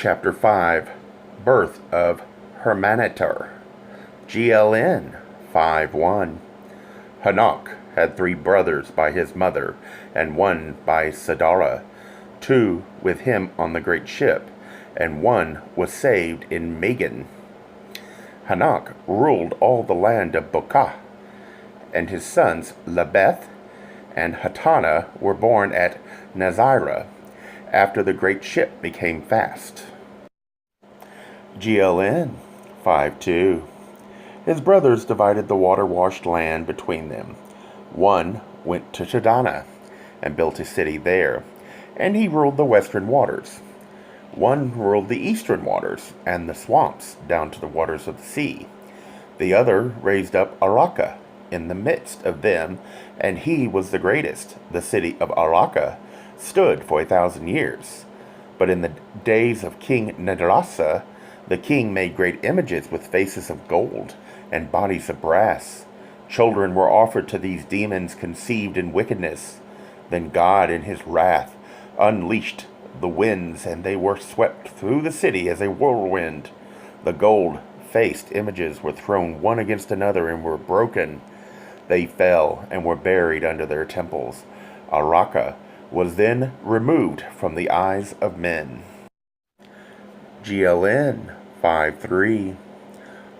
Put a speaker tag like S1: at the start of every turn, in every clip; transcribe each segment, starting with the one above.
S1: Chapter 5, Birth of Hurmenator. GLN 5:1. Hanok had 3 brothers by his mother, and 1 by Sadara, 2 with him on the great ship, and 1 was saved in Megan. Hanok ruled all the land of Bokah, and his sons Labeth and Hatana were born at Nazirah, after the great ship became fast. GLN 5:2. His brothers divided the water-washed land between them. 1 went to Shadana and built a city there, and he ruled the western waters. 1 ruled the eastern waters and the swamps down to the waters of the sea. The other raised up Araka in the midst of them, and he was the greatest. The city of Araka stood for 1,000 years. But in the days of King Nadrasa, the king made great images with faces of gold and bodies of brass. Children were offered to these demons conceived in wickedness. Then God, in his wrath, unleashed the winds, and they were swept through the city as a whirlwind. The gold-faced images were thrown one against another and were broken. They fell and were buried under their temples. Araka was then removed from the eyes of men. GLN 5:3.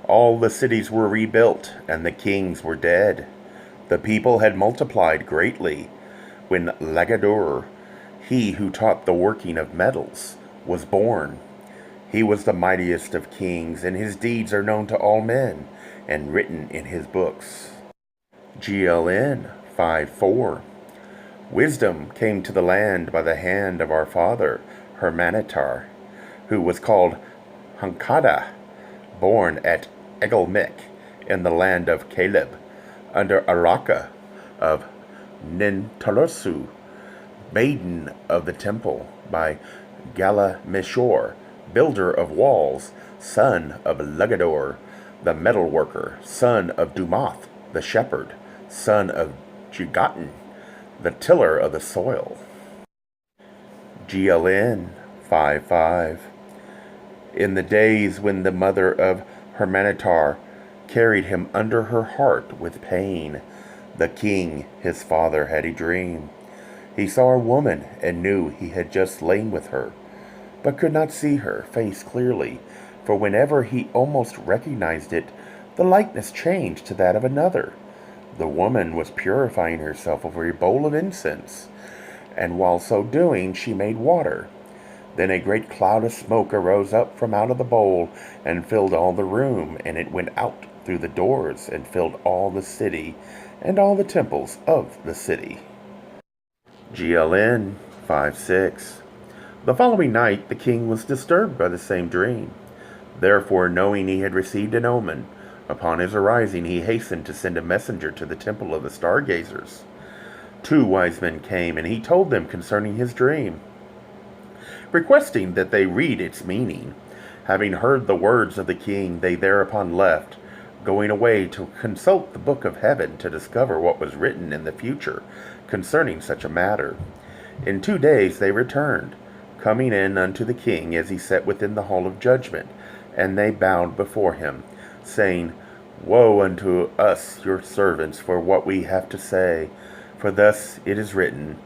S1: All the cities were rebuilt, and the kings were dead. The people had multiplied greatly. When Lagadur, he who taught the working of metals, was born, he was the mightiest of kings, and his deeds are known to all men, and written in his books. GLN 5:4. Wisdom came to the land by the hand of our father, Hurmenator, who was called Hankada, born at Egelmek in the land of Caleb, under Araka of Nintalusu, maiden of the temple, by Galameshor, builder of walls, son of Lugador, the metalworker, son of Dumoth, the shepherd, son of Jugatan, the tiller of the soil. GLN 5:5. In the days when the mother of Hurmenator carried him under her heart with pain, the king, his father, had a dream. He saw a woman and knew he had just lain with her, but could not see her face clearly, for whenever he almost recognized it, the likeness changed to that of another. The woman was purifying herself over a bowl of incense, and while so doing, she made water. Then a great cloud of smoke arose up from out of the bowl and filled all the room, and it went out through the doors and filled all the city and all the temples of the city. GLN 5:6. The following night the king was disturbed by the same dream. Therefore, knowing he had received an omen, upon his arising he hastened to send a messenger to the temple of the stargazers. 2 wise men came, and he told them concerning his dream, requesting that they read its meaning. Having heard the words of the king, they thereupon left, going away to consult the book of heaven to discover what was written in the future concerning such a matter. In 2 days they returned, coming in unto the king as he sat within the hall of judgment, and they bowed before him, saying, Woe unto us, your servants, for what we have to say. For thus it is written,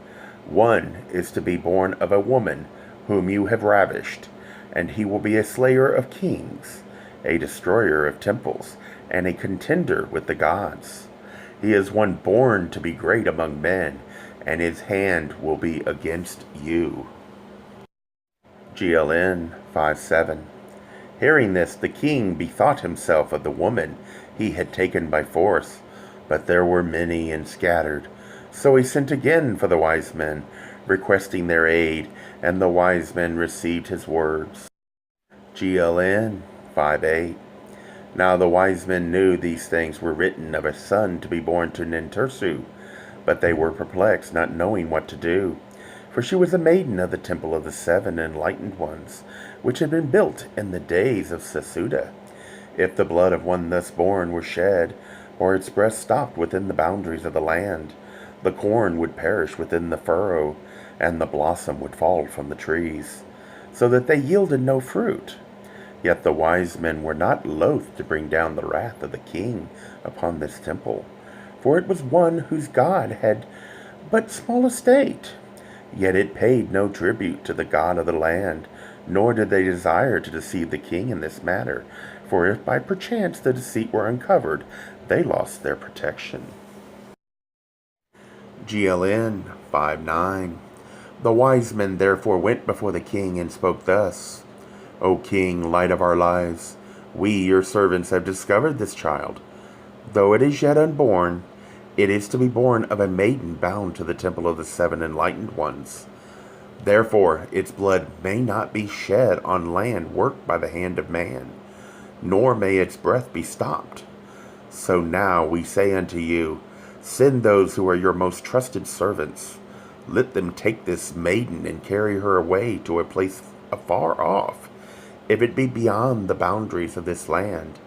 S1: 1 is to be born of a woman whom you have ravished, and he will be a slayer of kings, a destroyer of temples, and a contender with the gods. He is one born to be great among men, and his hand will be against you. GLN 5:7. Hearing this, the king bethought himself of the woman he had taken by force, but there were many and scattered. So he sent again for the wise men, requesting their aid, and the wise men received his words. GLN 5:8. Now the wise men knew these things were written of a son to be born to Nintursu, but they were perplexed, not knowing what to do. For she was a maiden of the temple of the 7 enlightened ones, which had been built in the days of Sasuda. If the blood of one thus born were shed, or its breast stopped within the boundaries of the land, the corn would perish within the furrow, and the blossom would fall from the trees. so that they yielded no fruit. Yet the wise men were not loath to bring down the wrath of the king upon this temple, for it was one whose God had but small estate. Yet it paid no tribute to the God of the land, nor did they desire to deceive the king in this matter, for if by perchance the deceit were uncovered, they lost their protection. GLN 5:9. The wise men therefore went before the king and spoke thus: O king, light of our lives, we, your servants, have discovered this child. Though it is yet unborn, it is to be born of a maiden bound to the temple of the seven enlightened ones. Therefore its blood may not be shed on land worked by the hand of man, nor may its breath be stopped. So now we say unto you, send those who are your most trusted servants. Let them take this maiden and carry her away to a place afar off, if it be beyond the boundaries of this land.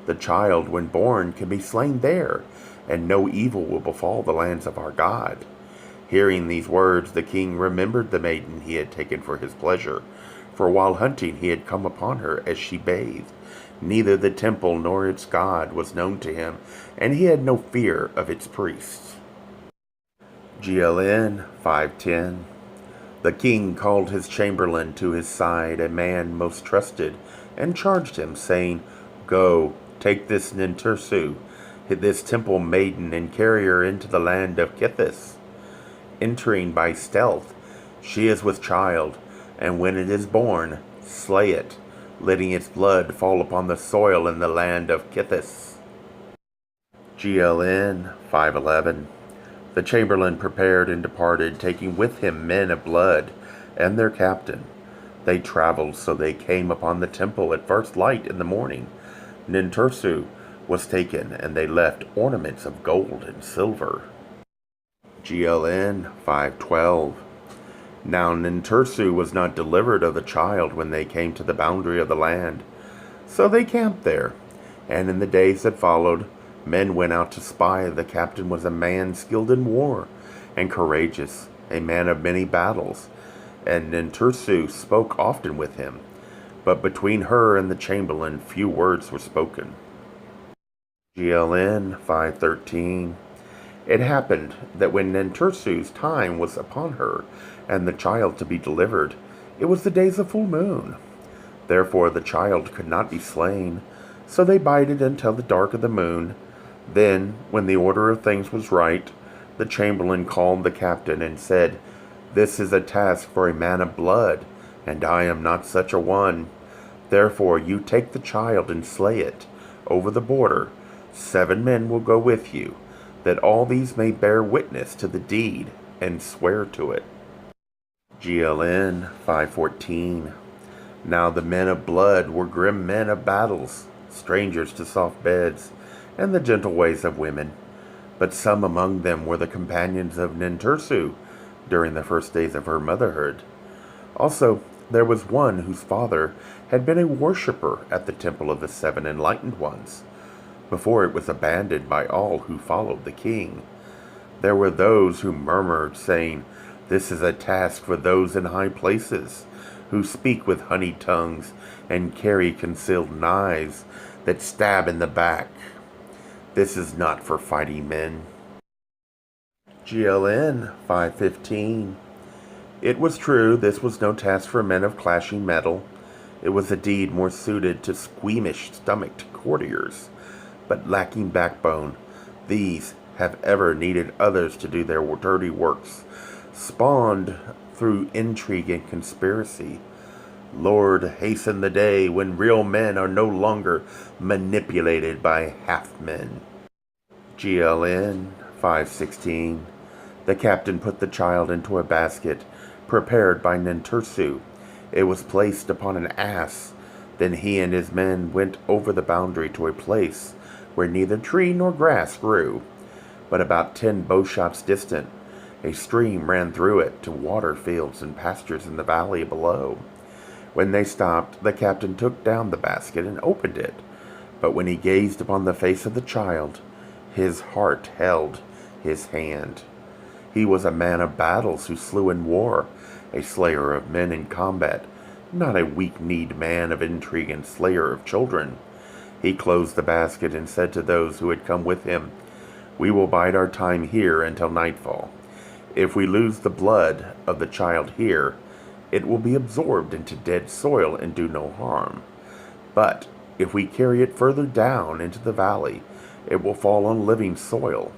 S1: The child, when born, can be slain there, and no evil will befall the lands of our God. Hearing these words, the king remembered the maiden he had taken for his pleasure, for while hunting he had come upon her as she bathed. Neither the temple nor its God was known to him, and he had no fear of its priests. GLN 5:10. The king called his chamberlain to his side, a man most trusted, and charged him, saying, Go, take this Nintursu, this temple maiden, and carry her into the land of Kithis. Entering by stealth, she is with child, and when it is born, slay it, letting its blood fall upon the soil in the land of Kithis. GLN 5:11. The chamberlain prepared and departed, taking with him men of blood and their captain. They traveled so they came upon the temple at first light in the morning. Nintursu was taken, and they left ornaments of gold and silver. GLN 5:12. Now Nintursu was not delivered of the child when they came to the boundary of the land. So they camped there, and in the days that followed, men went out to spy. The captain was a man skilled in war and courageous, a man of many battles, and Nintursu spoke often with him. But between her and the chamberlain few words were spoken. GLN 5:13. It happened that when Nintursu's time was upon her, and the child to be delivered, it was the days of full moon. Therefore the child could not be slain, so they bided until the dark of the moon. Then, when the order of things was right, the chamberlain called the captain and said, This is a task for a man of blood, and I am not such a one. Therefore you take the child and slay it over the border. 7 men will go with you, that all these may bear witness to the deed and swear to it. GLN 5:14. Now the men of blood were grim men of battles, strangers to soft beds and the gentle ways of women. But some among them were the companions of Nintursu during the first days of her motherhood. Also, there was one whose father had been a worshipper at the temple of the 7 enlightened ones, before it was abandoned by all who followed the king. There were those who murmured, saying, This is a task for those in high places, who speak with honeyed tongues and carry concealed knives that stab in the back. This is not for fighting men. GLN 5:15. It was true this was no task for men of clashing metal. It was a deed more suited to squeamish-stomached courtiers, but lacking backbone. These have ever needed others to do their dirty works, spawned through intrigue and conspiracy. Lord, hasten the day when real men are no longer manipulated by half-men. GLN 5:16. The captain put the child into a basket prepared by Nintursu. It was placed upon an ass. Then he and his men went over the boundary to a place where neither tree nor grass grew, but about 10 bowshots distant. A stream ran through it to water fields and pastures in the valley below. When they stopped, the captain took down the basket and opened it. But when he gazed upon the face of the child, his heart held his hand. He was a man of battles who slew in war, a slayer of men in combat, not a weak-kneed man of intrigue and slayer of children. He closed the basket and said to those who had come with him, "We will bide our time here until nightfall. If we lose the blood of the child here, it will be absorbed into dead soil and do no harm. But if we carry it further down into the valley, it will fall on living soil."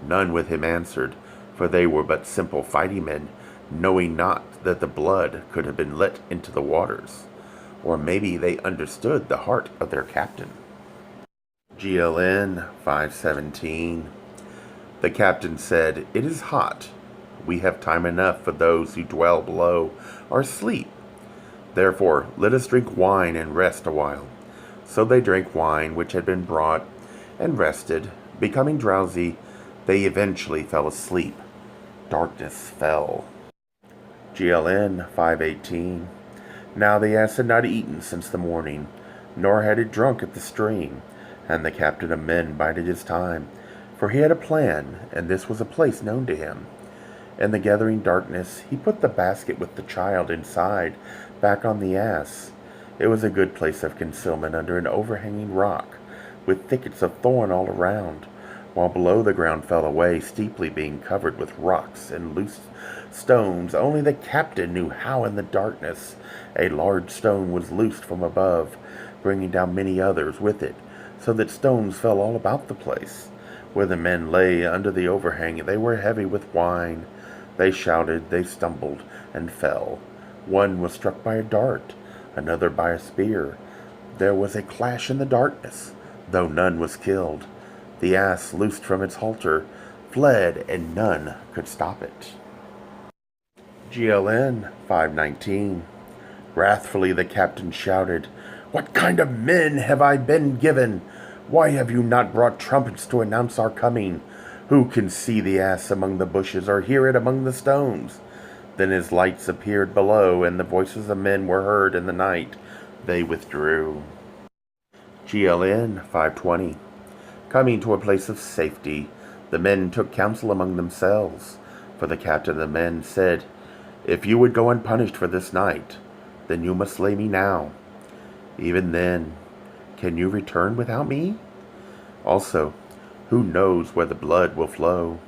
S1: None with him answered, for they were but simple fighting men, knowing not that the blood could have been let into the waters. Or maybe they understood the heart of their captain. GLN 517. The captain said, "It is hot. We have time enough for those who dwell below or sleep. Therefore, let us drink wine and rest a while." So they drank wine which had been brought and rested. Becoming drowsy, they eventually fell asleep. Darkness fell. GLN 518. Now the ass had not eaten since the morning, nor had it drunk at the stream, and the captain of men bided his time, for he had a plan, and this was a place known to him. In the gathering darkness, he put the basket with the child inside back on the ass. It was a good place of concealment under an overhanging rock, with thickets of thorn all around, while below the ground fell away steeply, being covered with rocks and loose stones. Only the captain knew how in the darkness a large stone was loosed from above, bringing down many others with it, so that stones fell all about the place. Where the men lay under the overhang, they were heavy with wine. They shouted, they stumbled, and fell. One was struck by a dart, another by a spear. There was a clash in the darkness, though none was killed. The ass, loosed from its halter, fled, and none could stop it. GLN 519. Wrathfully the captain shouted, "What kind of men have I been given? Why have you not brought trumpets to announce our coming? Who can see the ass among the bushes, or hear it among the stones?" Then his lights appeared below, and the voices of men were heard in the night. They withdrew. GLN 520. Coming to a place of safety, the men took counsel among themselves, for the captain of the men said, "If you would go unpunished for this night, then you must slay me now. Even then, can you return without me? Also, who knows where the blood will flow?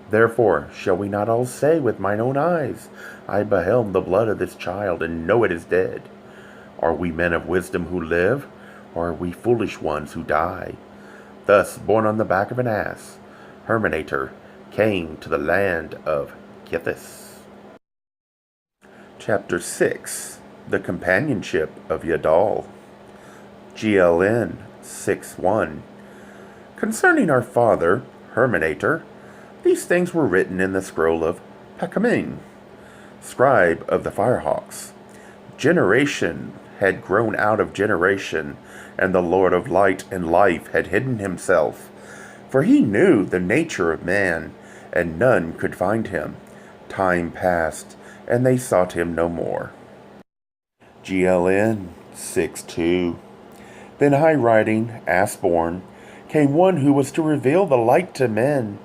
S1: Therefore, shall we not all say with mine own eyes, I beheld the blood of this child, and know it is dead? Are we men of wisdom who live, or are we foolish ones who die?" Thus, born on the back of an ass, Hurmenator came to the land of Kithis. Chapter 6. The Companionship of Yadal. GLN 6.1. Concerning our father, Hurmenator, these things were written in the scroll of Pakamin, scribe of the Firehawks. Generation had grown out of generation, and the Lord of light and life had hidden himself. For he knew the nature of man, and none could find him. Time passed, and they sought him no more. GLN 6.2. Then high-riding, ass-born, came one who was to reveal the light to men.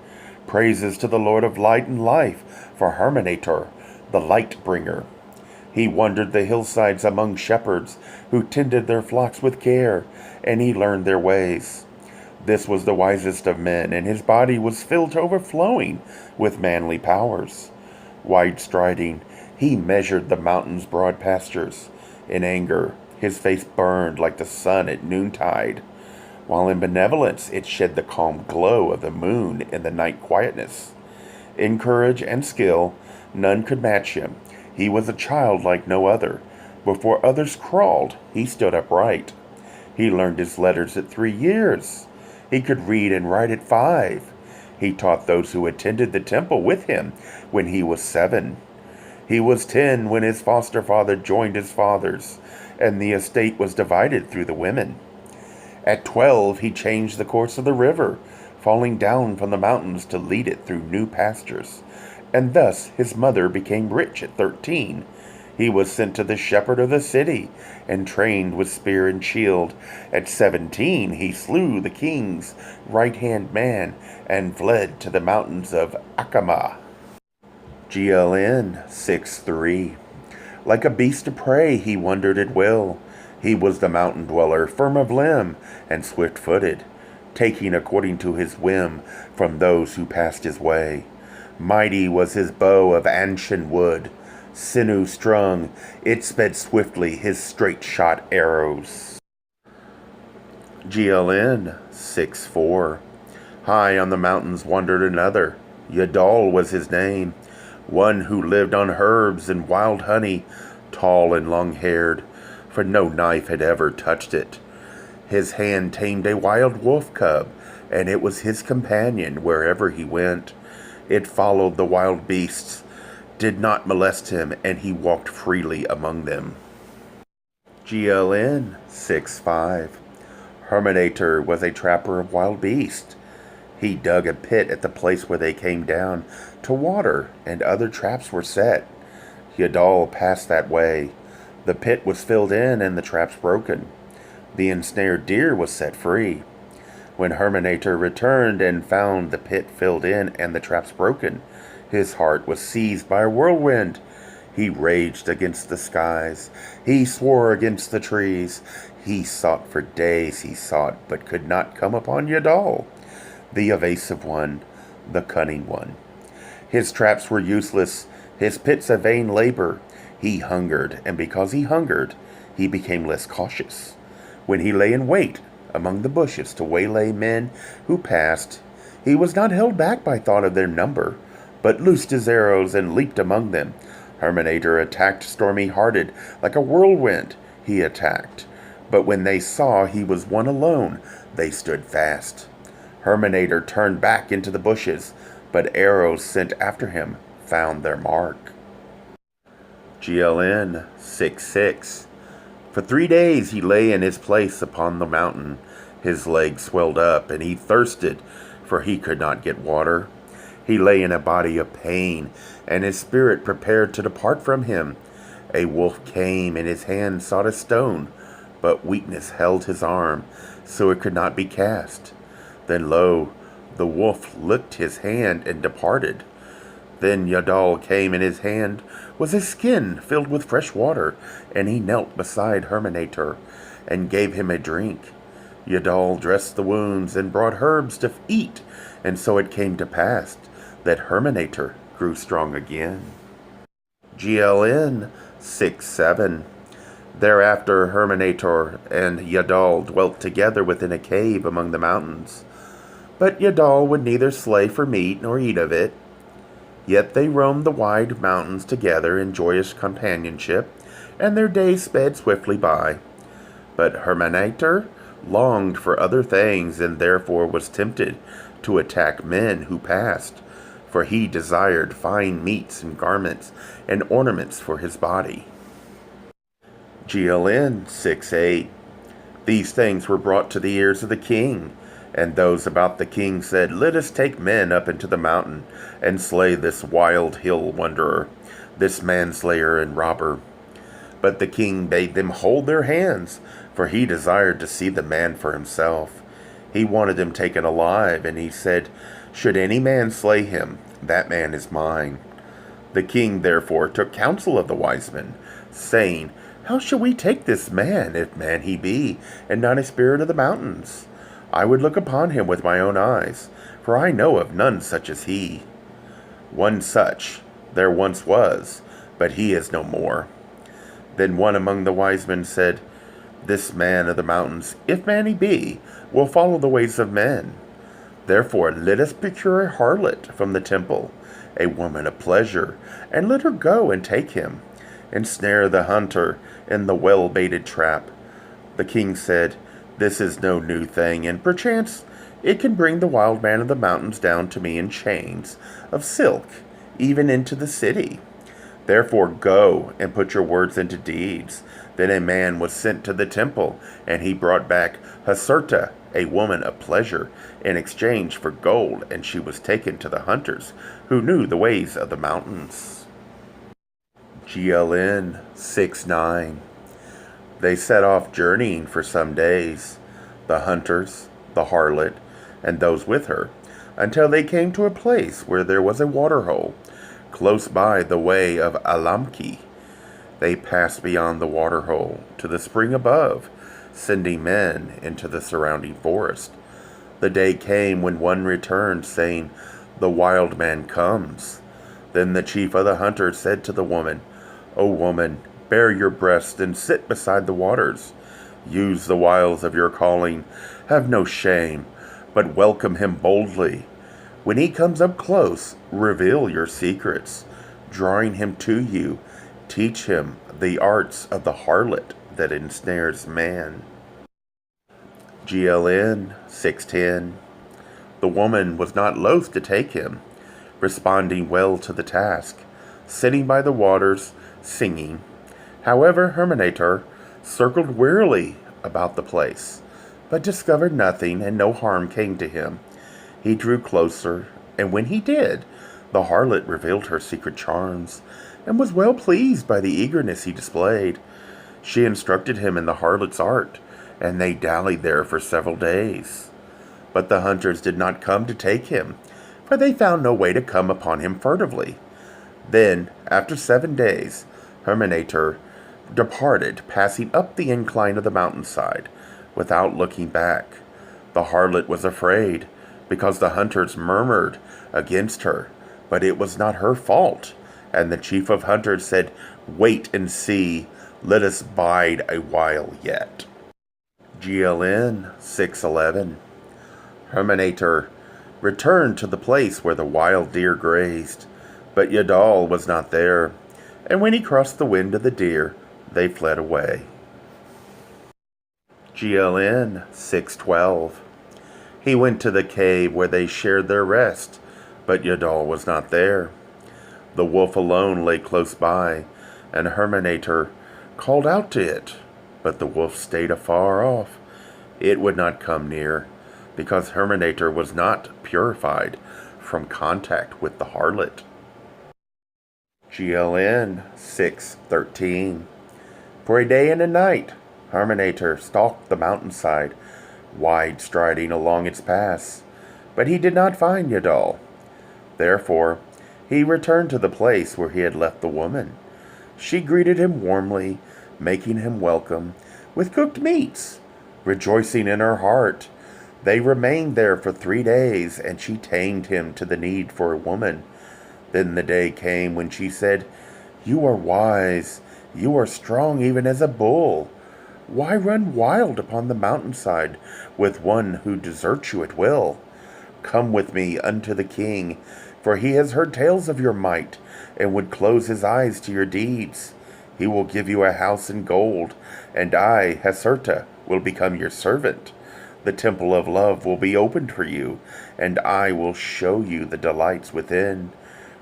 S1: Praises to the Lord of light and life, for Hurmenator, the light-bringer. He wandered the hillsides among shepherds who tended their flocks with care, and he learned their ways. This was the wisest of men, and his body was filled to overflowing with manly powers. Wide-striding, he measured the mountain's broad pastures. In anger, his face burned like the sun at noontide, while in benevolence it shed the calm glow of the moon in the night quietness. In courage and skill, none could match him. He was a child like no other. Before others crawled, he stood upright. He learned his letters at 3 years. He could read and write at 5. He taught those who attended the temple with him when he was 7. He was 10 when his foster father joined his father's, and the estate was divided through the women. At 12, he changed the course of the river, falling down from the mountains to lead it through new pastures. And thus his mother became rich at 13. He was sent to the shepherd of the city, and trained with spear and shield. At 17, he slew the king's right-hand man, and fled to the mountains of Akama. GLN 6.3. Like a beast of prey he wandered at will. He was the mountain dweller, firm of limb and swift-footed, taking according to his whim from those who passed his way. Mighty was his bow of ancient wood, sinew strung, it sped swiftly his straight-shot arrows. GLN 6-4. High on the mountains wandered another. Yadal was his name, one who lived on herbs and wild honey, tall and long-haired, for no knife had ever touched it. His hand tamed a wild wolf cub, and it was his companion wherever he went. It followed the wild beasts, did not molest him, and he walked freely among them. GLN 6-5. Hurmenator was a trapper of wild beasts. He dug a pit at the place where they came down to water, and other traps were set. Yadal passed that way. The pit was filled in and the traps broken. The ensnared deer was set free. When Hurmenator returned and found the pit filled in and the traps broken, his heart was seized by a whirlwind. He raged against the skies. He swore against the trees. He sought for days, he sought, but could not come upon Yadal, the evasive one, the cunning one. His traps were useless, his pits a vain labor. He hungered, and because he hungered, he became less cautious. When he lay in wait among the bushes to waylay men who passed, he was not held back by thought of their number, but loosed his arrows and leaped among them. Hurmenator attacked stormy-hearted, like a whirlwind he attacked. But when they saw he was one alone, they stood fast. Hurmenator turned back into the bushes, but arrows sent after him found their mark. GLN 6-6. For 3 days he lay in his place upon the mountain. His legs swelled up, and he thirsted, for he could not get water. He lay in a body of pain, and his spirit prepared to depart from him. A wolf came, and his hand sought a stone, but weakness held his arm, so it could not be cast. Then lo, the wolf licked his hand and departed. Then Yadal came, and his hand was a skin filled with fresh water, and he knelt beside Hurmenator and gave him a drink. Yadal dressed the wounds and brought herbs to eat, and so it came to pass that Hurmenator grew strong again. GLN 6-7. Thereafter Hurmenator and Yadal dwelt together within a cave among the mountains. But Yadal would neither slay for meat nor eat of it. Yet they roamed the wide mountains together in joyous companionship, and their days sped swiftly by. But Hurmenator longed for other things, and therefore was tempted to attack men who passed, for he desired fine meats and garments and ornaments for his body. GLN 6-8. These things were brought to the ears of the king, and those about the king said, "Let us take men up into the mountain, and slay this wild hill wanderer, this manslayer and robber." But the king bade them hold their hands, for he desired to see the man for himself. He wanted him taken alive, and he said, "Should any man slay him, that man is mine." The king therefore took counsel of the wise men, saying, "How shall we take this man, if man he be, and not a spirit of the mountains? I would look upon him with my own eyes, for I know of none such as he. One such there once was, but he is no more." Then one among the wise men said, "This man of the mountains, if man he be, will follow the ways of men. Therefore let us procure a harlot from the temple, a woman of pleasure, and let her go and take him, and snare the hunter in the well-baited trap." The king said, "This is no new thing, and perchance it can bring the wild man of the mountains down to me in chains of silk, even into the city. Therefore go and put your words into deeds." Then a man was sent to the temple, and he brought back Haserta, a woman of pleasure, in exchange for gold, and she was taken to the hunters, who knew the ways of the mountains. GLN 6-9. They set off journeying for some days, the hunters, the harlot, and those with her, until they came to a place where there was a waterhole, close by the way of Alamki. They passed beyond the waterhole to the spring above, sending men into the surrounding forest. The day came when one returned, saying, "The wild man comes." Then the chief of the hunters said to the woman, "O woman, bare your breast and sit beside the waters. Use the wiles of your calling. Have no shame, but welcome him boldly. When he comes up close, reveal your secrets. Drawing him to you, teach him the arts of the harlot that ensnares man." GLN 610. The woman was not loath to take him, responding well to the task, sitting by the waters, singing. However, hurmenator circled wearily about the place, but discovered nothing, and no harm came to him. He drew closer, and when he did, the harlot revealed her secret charms, and was well pleased by the eagerness he displayed. She instructed him in the harlot's art, and they dallied there for several days. But the hunters did not come to take him, for they found no way to come upon him furtively. Then, after 7 days, hurmenator departed, passing up the incline of the mountainside, without looking back. The harlot was afraid, because the hunters murmured against her, but it was not her fault. And the chief of hunters said, "Wait and see, let us bide a while yet." GLN 611. Hurmenator returned to the place where the wild deer grazed, but Yadal was not there, and when he crossed the wind of the deer, they fled away. GLN 612. He went to the cave where they shared their rest, but Yadal was not there. The wolf alone lay close by, and Hurmenator called out to it, but the wolf stayed afar off. It would not come near, because Hurmenator was not purified from contact with the harlot. GLN 613. For a day and a night, Hurmenator stalked the mountainside, wide striding along its paths, but he did not find Yadal. Therefore, he returned to the place where he had left the woman. She greeted him warmly, making him welcome with cooked meats. Rejoicing in her heart, they remained there for 3 days, and she tamed him to the need for a woman. Then the day came when she said, "You are wise, you are strong even as a bull. Why run wild upon the mountainside with one who deserts you at will? Come with me unto the king, for he has heard tales of your might, and would close his eyes to your deeds. He will give you a house in gold, and I, Haserta, will become your servant. The temple of love will be opened for you, and I will show you the delights within.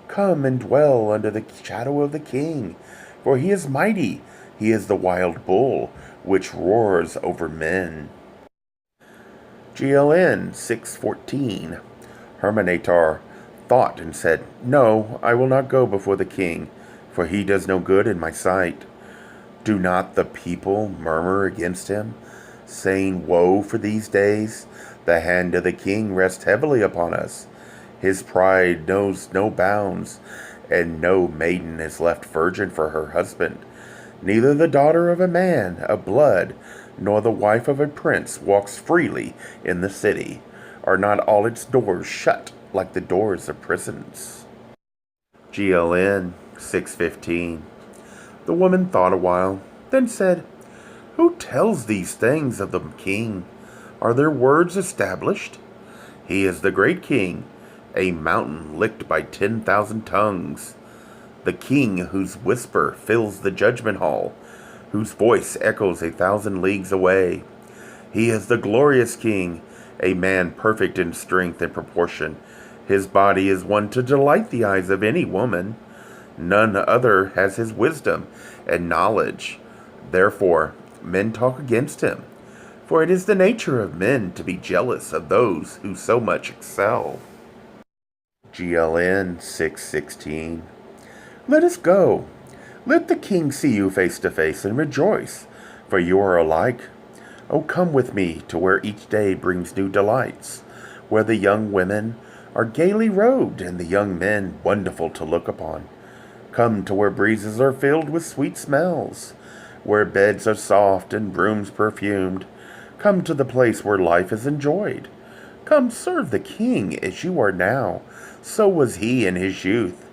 S1: Come and dwell under the shadow of the king, for he is mighty. He is the wild bull, which roars over men." GLN 614. Hurmenator thought and said, "No, I will not go before the king, for he does no good in my sight. Do not the people murmur against him, saying, 'Woe for these days! The hand of the king rests heavily upon us. His pride knows no bounds, and no maiden is left virgin for her husband. Neither the daughter of a man of blood, nor the wife of a prince walks freely in the city. Are not all its doors shut like the doors of prisons?" GLN 615. The woman thought a while, then said, "Who tells these things of the king? Are their words established? He is the great king, a mountain licked by 10,000 tongues. The king whose whisper fills the judgment hall, whose voice echoes 1,000 leagues away. He is the glorious king, a man perfect in strength and proportion. His body is one to delight the eyes of any woman. None other has his wisdom and knowledge. Therefore, men talk against him, for it is the nature of men to be jealous of those who so much excel." GLN 616. Let us go. Let the king see you face to face and rejoice, for you are alike. Oh, come with me to where each day brings new delights, where the young women are gaily robed and the young men wonderful to look upon. Come to where breezes are filled with sweet smells, where beds are soft and rooms perfumed. Come to the place where life is enjoyed. Come serve the king as you are now. So was he in his youth.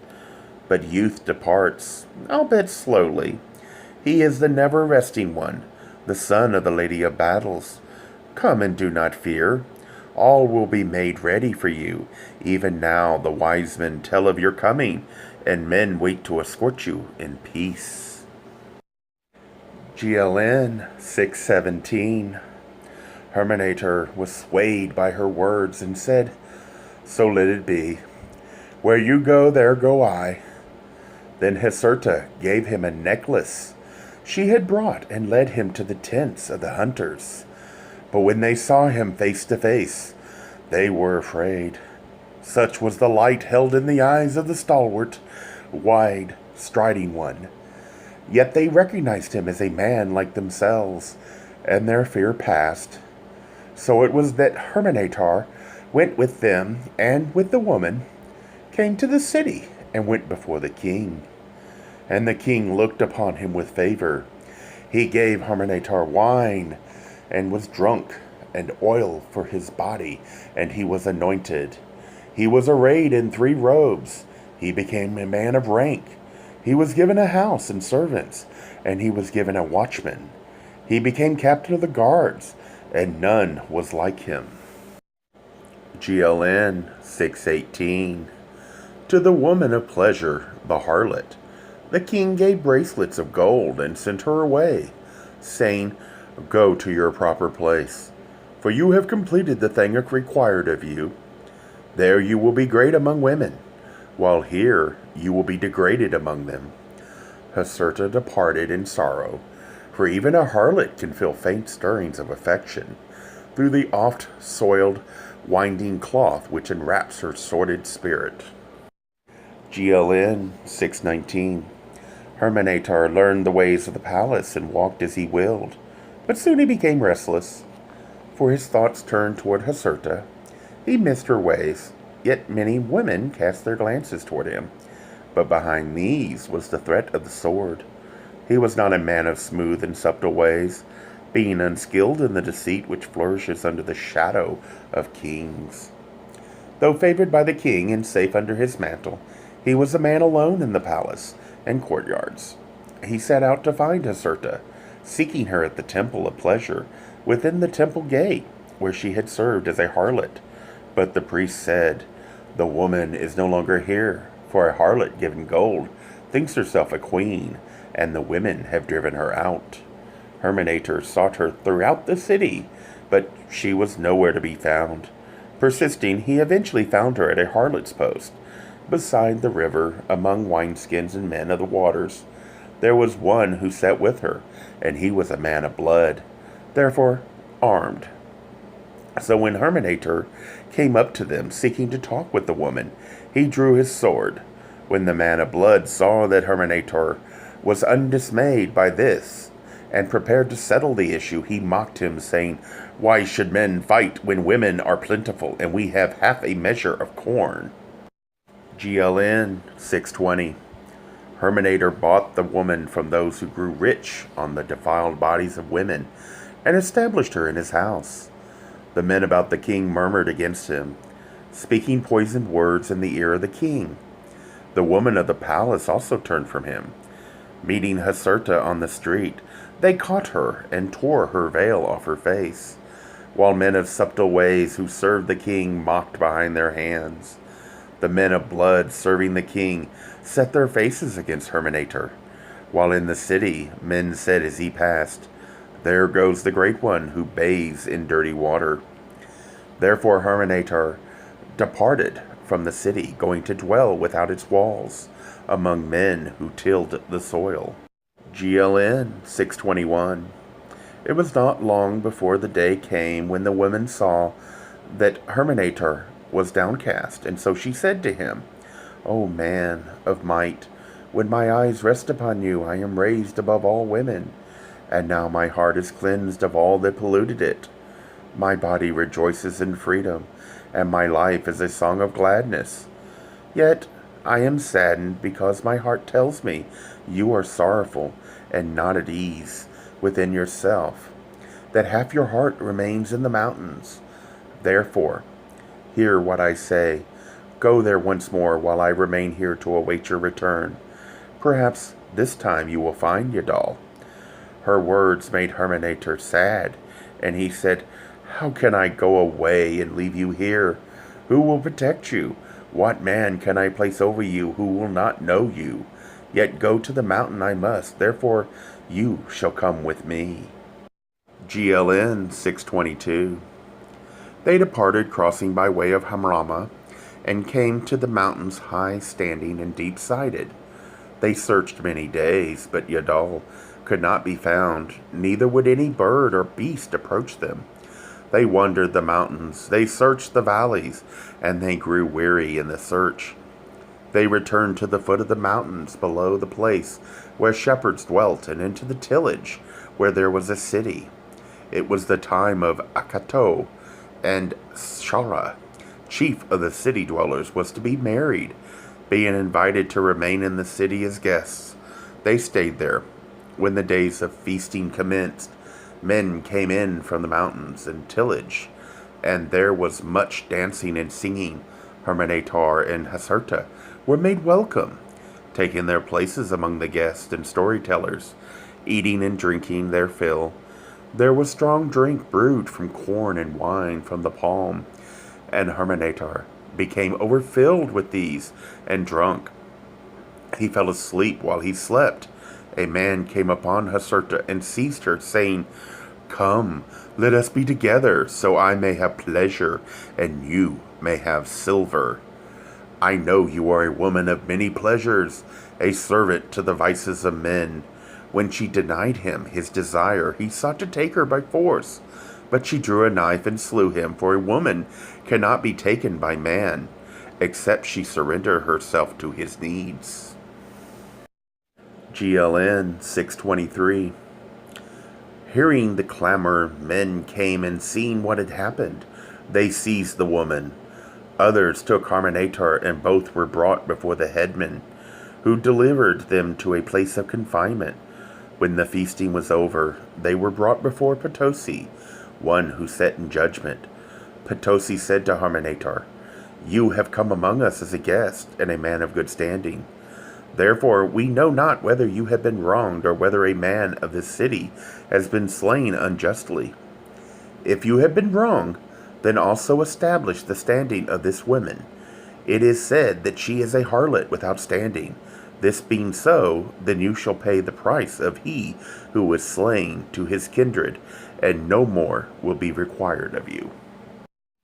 S1: But youth departs, albeit slowly. He is the never-resting one, the son of the Lady of Battles. Come and do not fear. All will be made ready for you. Even now the wise men tell of your coming, and men wait to escort you in peace. GLN 617. Hurmenator was swayed by her words and said, "So let it be. Where you go, there go I." Then Haserta gave him a necklace she had brought and led him to the tents of the hunters. But when they saw him face to face, they were afraid. Such was the light held in the eyes of the stalwart, wide, striding one. Yet they recognized him as a man like themselves, and their fear passed. So it was that Hurmenator went with them, and with the woman came to the city, and went before the king. And the king looked upon him with favor. He gave Hurmenator wine, and was drunk, and oil for his body, and he was anointed. He was arrayed in 3 robes. He became a man of rank. He was given a house and servants, and he was given a watchman. He became captain of the guards, and none was like him. GLN 618. To the woman of pleasure, the harlot, the king gave bracelets of gold and sent her away, saying, "Go to your proper place, for you have completed the thing required of you. There you will be great among women, while here you will be degraded among them." Haserta departed in sorrow, for even a harlot can feel faint stirrings of affection through the oft-soiled, winding cloth which enwraps her sordid spirit. GLN 619. Hurmenator learned the ways of the palace and walked as he willed, but soon he became restless, for his thoughts turned toward Haserta. He missed her ways, yet many women cast their glances toward him, but behind these was the threat of the sword. He was not a man of smooth and subtle ways, being unskilled in the deceit which flourishes under the shadow of kings. Though favored by the king and safe under his mantle, he was a man alone in the palace and courtyards. He set out to find Haserta, seeking her at the temple of pleasure, within the temple gate, where she had served as a harlot. But the priest said, "The woman is no longer here, for a harlot given gold thinks herself a queen, and the women have driven her out." Hurmenator sought her throughout the city, but she was nowhere to be found. Persisting, he eventually found her at a harlot's post, beside the river, among wineskins and men of the waters. There was one who sat with her, and he was a man of blood, therefore armed. So when Hurmenator came up to them, seeking to talk with the woman, he drew his sword. When the man of blood saw that Hurmenator was undismayed by this, and prepared to settle the issue, he mocked him, saying, "Why should men fight when women are plentiful, and we have half a measure of corn?" GLN 620. Hurmenator bought the woman from those who grew rich on the defiled bodies of women, and established her in his house. The men about the king murmured against him, speaking poisoned words in the ear of the king. The woman of the palace also turned from him. Meeting Haserta on the street, they caught her and tore her veil off her face, while men of subtle ways who served the king mocked behind their hands. The men of blood serving the king set their faces against Hurmenator, while in the city men said as he passed, "There goes the great one who bathes in dirty water." Therefore Hurmenator departed from the city, going to dwell without its walls, among men who tilled the soil. GLN 621. It was not long before the day came when the woman saw that Hurmenator was downcast, and so she said to him, "O man of might, when my eyes rest upon you, I am raised above all women, and now my heart is cleansed of all that polluted it. My body rejoices in freedom, and my life is a song of gladness. Yet I am saddened because my heart tells me you are sorrowful and not at ease within yourself, that half your heart remains in the mountains. Therefore, hear what I say. Go there once more while I remain here to await your return. Perhaps this time you will find Yadal. Her words made Hurmenator sad, and he said, How can I go away and leave you here? Who will protect you? What man can I place over you who will not know you? Yet go to the mountain I must, therefore you shall come with me. GLN 622. They departed, crossing by way of Hamrama, and came to the mountains high standing and deep-sided. They searched many days, but Yadal could not be found, neither would any bird or beast approach them. They wandered the mountains, they searched the valleys, and they grew weary in the search. They returned to the foot of the mountains below the place where shepherds dwelt, and into the tillage where there was a city. It was the time of Akato, and Shara, chief of the city dwellers, was to be married, being invited to remain in the city as guests. They stayed there. When the days of feasting commenced, men came in from the mountains and tillage, and there was much dancing and singing. Hurmenator and Haserta were made welcome, taking their places among the guests and storytellers, eating and drinking their fill. There was strong drink brewed from corn and wine from the palm, and Hurmenator became overfilled with these and drunk. He fell asleep while he slept. A man came upon Haserta and seized her, saying, Come, let us be together, so I may have pleasure, and you may have silver. I know you are a woman of many pleasures, a servant to the vices of men. When she denied him his desire, he sought to take her by force, but she drew a knife and slew him, for a woman cannot be taken by man, except she surrender herself to his needs. GLN 623. Hearing the clamor, men came, and seeing what had happened, they seized the woman. Others took Hurmenator, and both were brought before the headman, who delivered them to a place of confinement. When the feasting was over, they were brought before Potosi, one who sat in judgment. Potosi said to Hurmenator, You have come among us as a guest, and a man of good standing. Therefore we know not whether you have been wronged, or whether a man of this city has been slain unjustly. If you have been wrong, then also establish the standing of this woman. It is said that she is a harlot without standing. This being so, then you shall pay the price of he who was slain to his kindred, and no more will be required of you.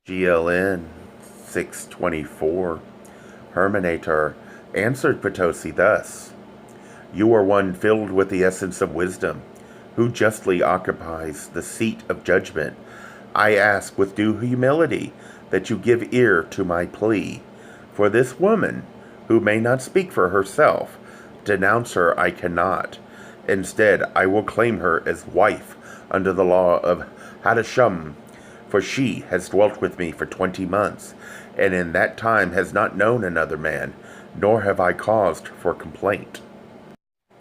S1: GLN 624. Hurmenator answered Potosi thus, You are one filled with the essence of wisdom, who justly occupies the seat of judgment. I ask with due humility that you give ear to my plea. For this woman, who may not speak for herself, denounce her I cannot. Instead, I will claim her as wife under the law of Hadasham, for she has dwelt with me for 20 months, and in that time has not known another man, nor have I caused for complaint.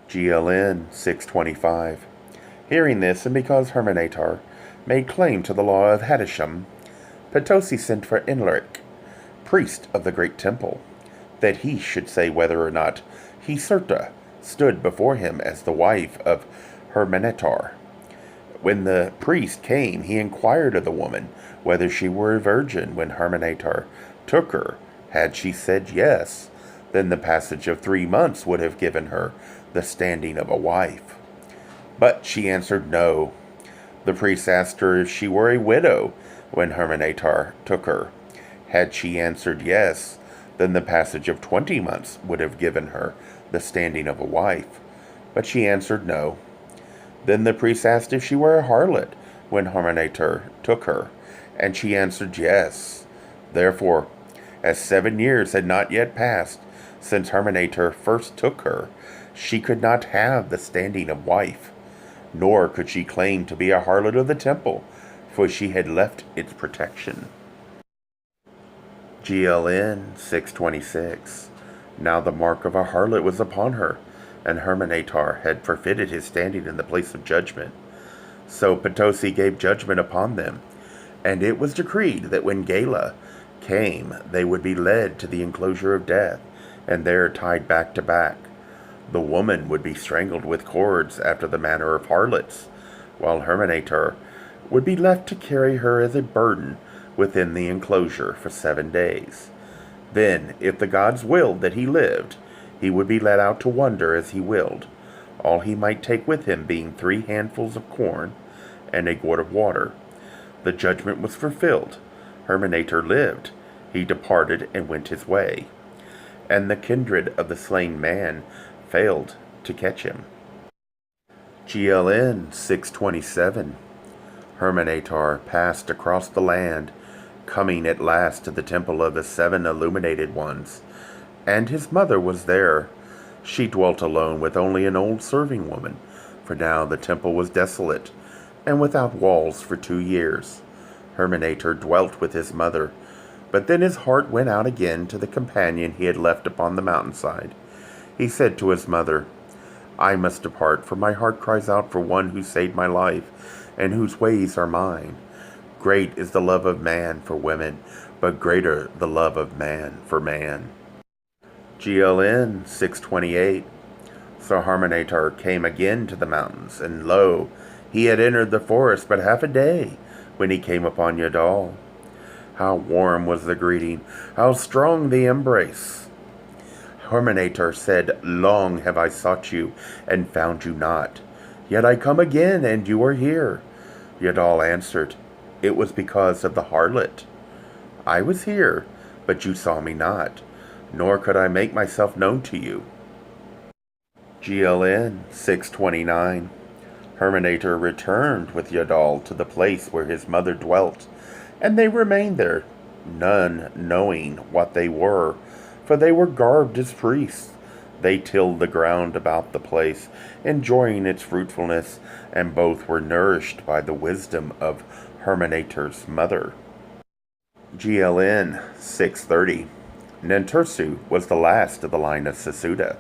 S1: GLN 625. Hearing this, and because Hurmenator made claim to the law of Hadasham, Potosi sent for Enleric, priest of the great temple, that he should say whether or not Haserta stood before him as the wife of Hurmenator. When the priest came, he inquired of the woman whether she were a virgin when Hurmenator took her. Had she said yes, then the passage of 3 months would have given her the standing of a wife. But she answered no. The priest asked her if she were a widow when Hurmenator took her. Had she answered yes, then the passage of 20 months would have given her the standing of a wife. But she answered no. Then the priest asked if she were a harlot when Hurmenator took her, and she answered yes. Therefore, as 7 years had not yet passed since Hurmenator first took her, she could not have the standing of wife, nor could she claim to be a harlot of the temple, for she had left its protection. GLN 626. Now the mark of a harlot was upon her, and Hurmenator had forfeited his standing in the place of judgment. So Potosi gave judgment upon them, and it was decreed that when Gala came, they would be led to the enclosure of death, and there tied back to back. The woman would be strangled with cords after the manner of harlots, while Hurmenator would be left to carry her as a burden within the enclosure for 7 days. Then, if the gods willed that he lived, he would be let out to wander as he willed, all he might take with him being 3 handfuls of corn and a gourd of water. The judgment was fulfilled. Hurmenator lived. He departed and went his way, and the kindred of the slain man failed to catch him. GLN 627. Hurmenator passed across the land, coming at last to the temple of the 7 illuminated ones, and his mother was there. She dwelt alone with only an old serving woman, for now the temple was desolate, and without walls for 2 years. Hurmenator dwelt with his mother, but then his heart went out again to the companion he had left upon the mountainside. He said to his mother, "I must depart, for my heart cries out for one who saved my life, and whose ways are mine. Great is the love of man for women, but greater the love of man for man." GLN 628. So Hurmenator came again to the mountains, and lo, he had entered the forest but half a day when he came upon Yadal. How warm was the greeting, how strong the embrace! Hurmenator said, "Long have I sought you, and found you not. Yet I come again, and you are here." Yadal answered, "It was because of the harlot. I was here, but you saw me not, nor could I make myself known to you." GLN 629. Hurmenator returned with Yadal to the place where his mother dwelt, and they remained there, none knowing what they were, for they were garbed as priests. They tilled the ground about the place, enjoying its fruitfulness, and both were nourished by the wisdom of Hurmenator's mother. GLN 630. Nintursu was the last of the line of Sasuda.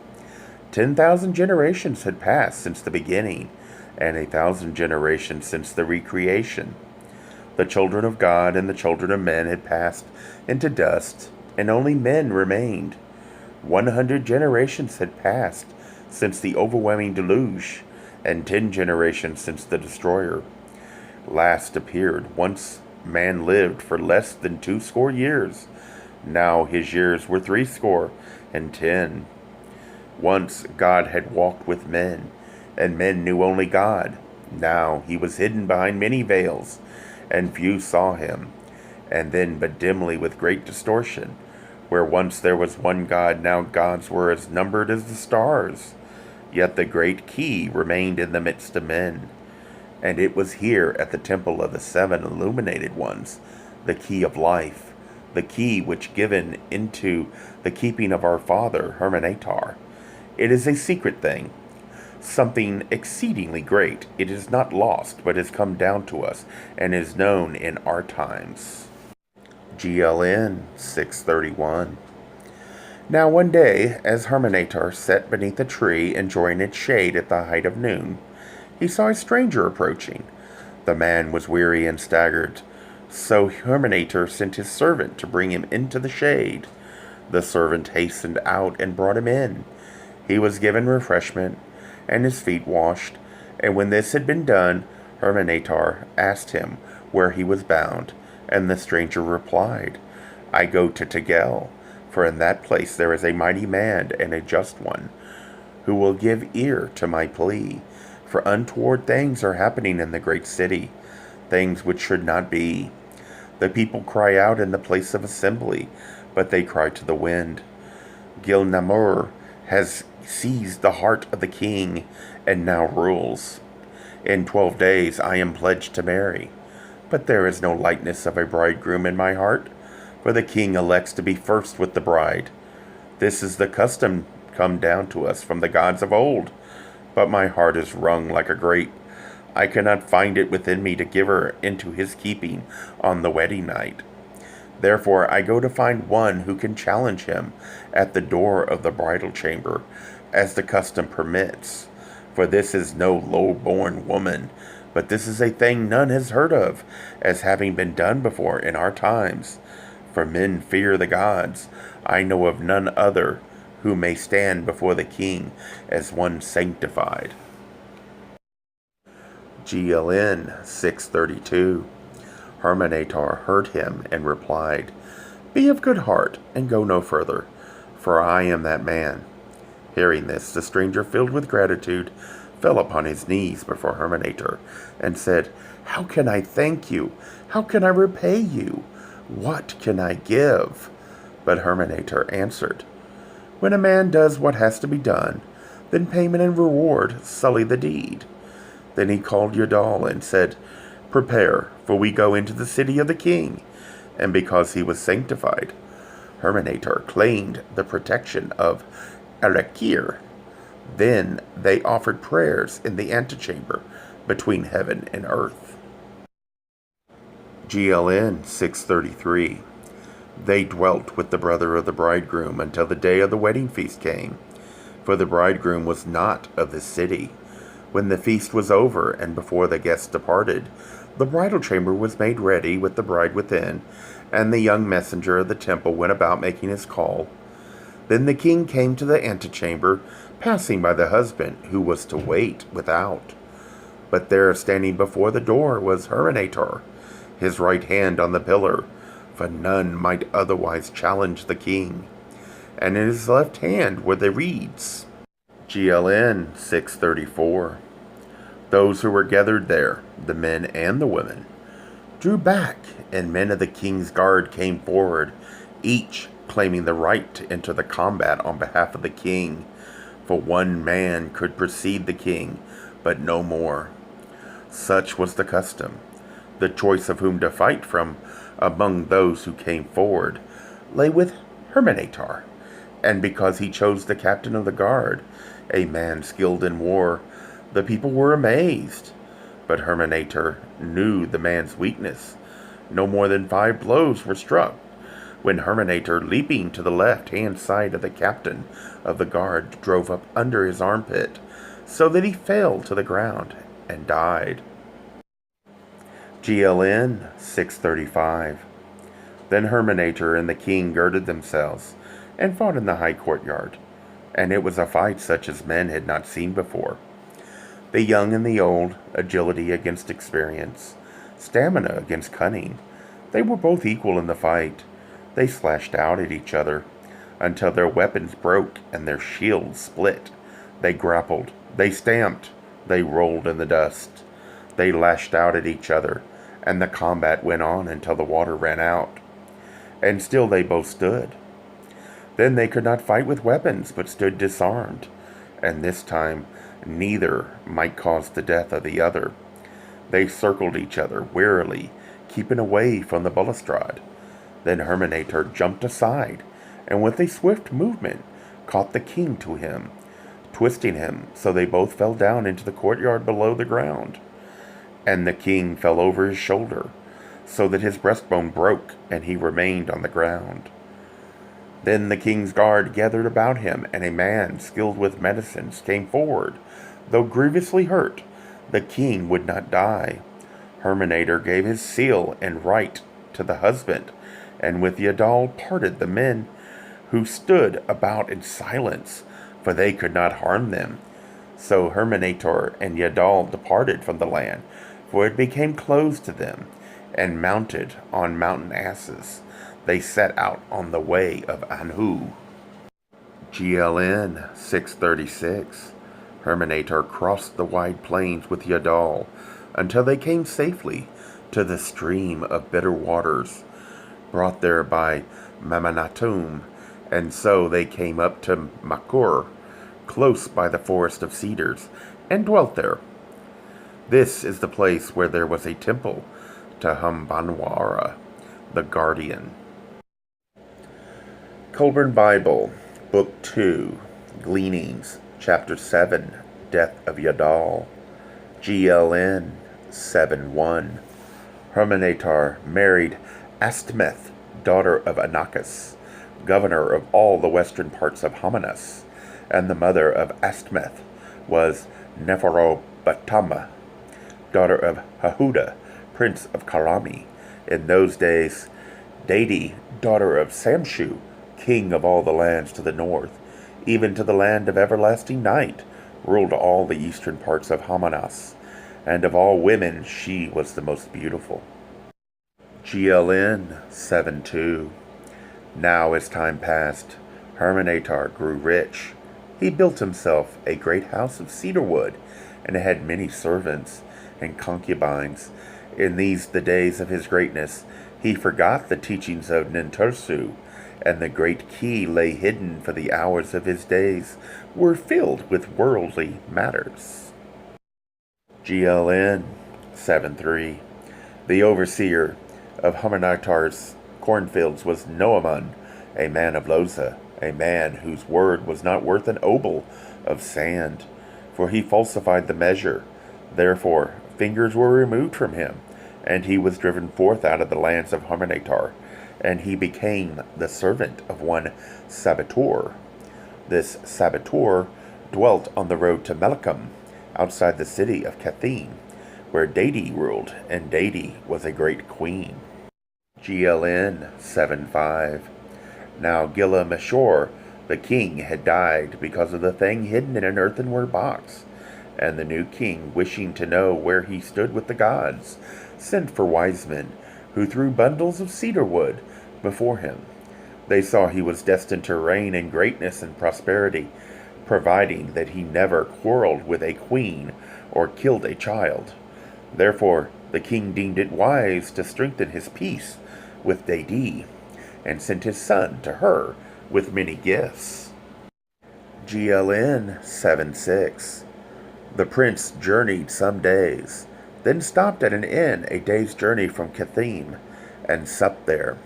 S1: 10,000 generations had passed since the beginning, and 1,000 generations since the recreation. The children of God and the children of men had passed into dust, and only men remained. 100 generations had passed since the overwhelming deluge, and 10 generations since the destroyer last appeared. Once man lived for less than 2 years. Now his years were 70. Once God had walked with men, and men knew only God. Now he was hidden behind many veils, and few saw him, and then but dimly with great distortion. Where once there was one God, now gods were as numbered as the stars. Yet the great key remained in the midst of men, and it was here at the temple of the 7 illuminated ones, the key of life, the key which given into the keeping of our father Hurmenator. It is a secret thing, something exceedingly great. It is not lost, but has come down to us, and is known in our times. GLN 631. Now one day, as Hurmenator sat beneath a tree enjoying its shade at the height of noon, he saw a stranger approaching. The man was weary and staggered, so Hurmenator sent his servant to bring him into the shade. The servant hastened out and brought him in. He was given refreshment, and his feet washed, and when this had been done, Hurmenator asked him where he was bound, and the stranger replied, "I go to Tegel, for in that place there is a mighty man and a just one, who will give ear to my plea. For untoward things are happening in the great city, things which should not be. The people cry out in the place of assembly, but they cry to the wind. Gilgamesh has seized the heart of the king, and now rules. In 12 days I am pledged to marry, but there is no lightness of a bridegroom in my heart, for the king elects to be first with the bride. This is the custom come down to us from the gods of old, but my heart is wrung like a grape. I cannot find it within me to give her into his keeping on the wedding night. Therefore I go to find one who can challenge him at the door of the bridal chamber, as the custom permits. For this is no low-born woman, but this is a thing none has heard of, as having been done before in our times. For men fear the gods. I know of none other who may stand before the king as one sanctified. GLN 632. Hurmenator heard him and replied, Be of good heart, and go no further, for I am that man. Hearing this, the stranger, filled with gratitude, fell upon his knees before Hurmenator, and said, How can I thank you? How can I repay you? What can I give? But Hurmenator answered, When a man does what has to be done, then payment and reward sully the deed. Then he called Yadal and said, Prepare, for we go into the city of the king. And because he was sanctified, Hurmenator claimed the protection of Arakir. Then they offered prayers in the antechamber between heaven and earth. GLN 633. They dwelt with the brother of the bridegroom until the day of the wedding feast came, for the bridegroom was not of the city. When the feast was over, and before the guests departed, the bridal chamber was made ready with the bride within, and the young messenger of the temple went about making his call. Then the king came to the antechamber, passing by the husband, who was to wait without. But there, standing before the door, was Hurmenator, his right hand on the pillar, for none might otherwise challenge the king, and in his left hand were the reeds. GLN 634. Those who were gathered there, the men and the women, drew back, and men of the king's guard came forward, each claiming the right to enter the combat on behalf of the king, for one man could precede the king, but no more. Such was the custom. The choice of whom to fight from among those who came forward lay with Hurmenator, and because he chose the captain of the guard, a man skilled in war, the people were amazed. But Hurmenator knew the man's weakness. No more than 5 blows were struck, when Hurmenator, leaping to the left-hand side of the captain of the guard, drove up under his armpit, so that he fell to the ground and died. GLN 635. Then Hurmenator and the king girded themselves, and fought in the high courtyard, and it was a fight such as men had not seen before. The young and the old, agility against experience, stamina against cunning, they were both equal in the fight. They slashed out at each other, until their weapons broke and their shields split. They grappled, they stamped, they rolled in the dust. They lashed out at each other, and the combat went on until the water ran out. And still they both stood. Then they could not fight with weapons, but stood disarmed, and this time neither might cause the death of the other. They circled each other wearily, keeping away from the balustrade. Then Hurmenator jumped aside, and with a swift movement caught the king to him, twisting him so they both fell down into the courtyard below the ground. And the king fell over his shoulder, so that his breastbone broke, and he remained on the ground. Then the king's guard gathered about him, and a man skilled with medicines came forward. Though grievously hurt, the king would not die. Hurmenator gave his seal and right to the husband, and with Yadal parted the men who stood about in silence, for they could not harm them. So Hurmenator and Yadal departed from the land, for it became closed to them, and mounted on mountain asses, they set out on the way of Anhu. GLN 636. Hurmenator crossed the wide plains with Yadal until they came safely to the stream of bitter waters, brought there by Mamanatum, and so they came up to Makur, close by the forest of cedars, and dwelt there. This is the place where there was a temple to Humbanwara, the guardian. Kolbrin Bible, Book 2, Gleanings, Chapter 7, Death of Yadal, GLN 7:1. Hurmenator married Astmeth, daughter of Anachus, governor of all the western parts of Hamanus, and the mother of Astmeth was Nephrobatama, daughter of Hahuda, prince of Karami. In those days, Dadi, daughter of Samshu, king of all the lands to the north, even to the land of everlasting night, ruled all the eastern parts of Hamanus, and of all women she was the most beautiful. GLN 7:2. Now as time passed, Hurmenator grew rich. He built himself a great house of cedar wood, and had many servants and concubines. In these the days of his greatness, he forgot the teachings of Nintursu, and the great key lay hidden, for the hours of his days were filled with worldly matters. GLN 7:3. The overseer of Hurmenator's cornfields was Noaman, a man of Loza, a man whose word was not worth an obol of sand, for he falsified the measure. Therefore fingers were removed from him, and he was driven forth out of the lands of Hurmenator, and he became the servant of one Sabator. This Sabator dwelt on the road to Melecham, outside the city of Kathim, where Dadi ruled, and Dadi was a great queen. GLN 7:5. Now Gilgamesh, the king, had died because of the thing hidden in an earthenware box, and the new king, wishing to know where he stood with the gods, sent for wise men, who threw bundles of cedar wood before him. They saw he was destined to reign in greatness and prosperity, providing that he never quarreled with a queen or killed a child. Therefore the king deemed it wise to strengthen his peace with Dadi, and sent his son to her with many gifts. GLN 7:6. The prince journeyed some days, then stopped at an inn a day's journey from Kathim, and supped there.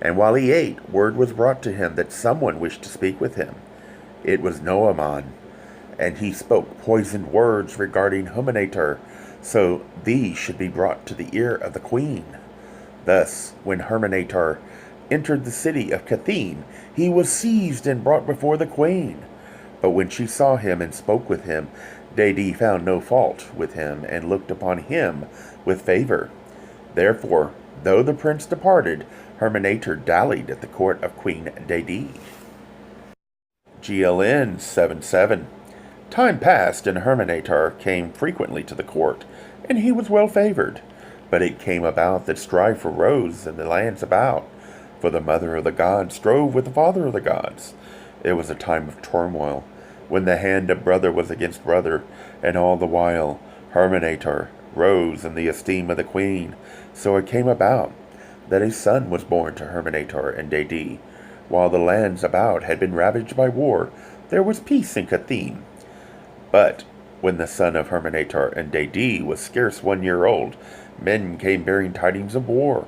S1: And while he ate, word was brought to him that someone wished to speak with him. It was Noaman, and he spoke poisoned words regarding Hurmenator, so these should be brought to the ear of the queen. Thus, when Hurmenator entered the city of Kathim, he was seized and brought before the queen. But when she saw him and spoke with him, Dadi found no fault with him, and looked upon him with favor. Therefore, though the prince departed, Hurmenator dallied at the court of Queen Dadi. GLN 7:7. Time passed, and Hurmenator came frequently to the court, and he was well favored. But it came about that strife arose in the lands about, for the mother of the gods strove with the father of the gods. It was a time of turmoil, when the hand of brother was against brother, and all the while Hurmenator rose in the esteem of the queen. So it came about that a son was born to Hurmenator and Dadi. While the lands about had been ravaged by war, there was peace in Kathim. But when the son of Hurmenator and Dadi was scarce 1 year old, men came bearing tidings of war.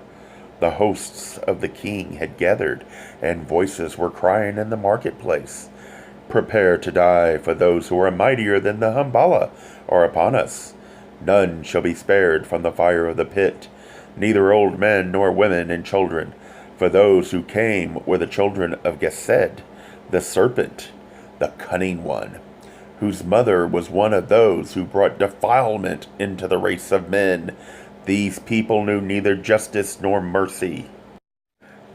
S1: The hosts of the king had gathered, and voices were crying in the marketplace, "Prepare to die, for those who are mightier than the Humbala are upon us. None shall be spared from the fire of the pit, neither old men nor women and children, for those who came were the children of Gesed, the serpent, the cunning one, whose mother was one of those who brought defilement into the race of men. These people knew neither justice nor mercy."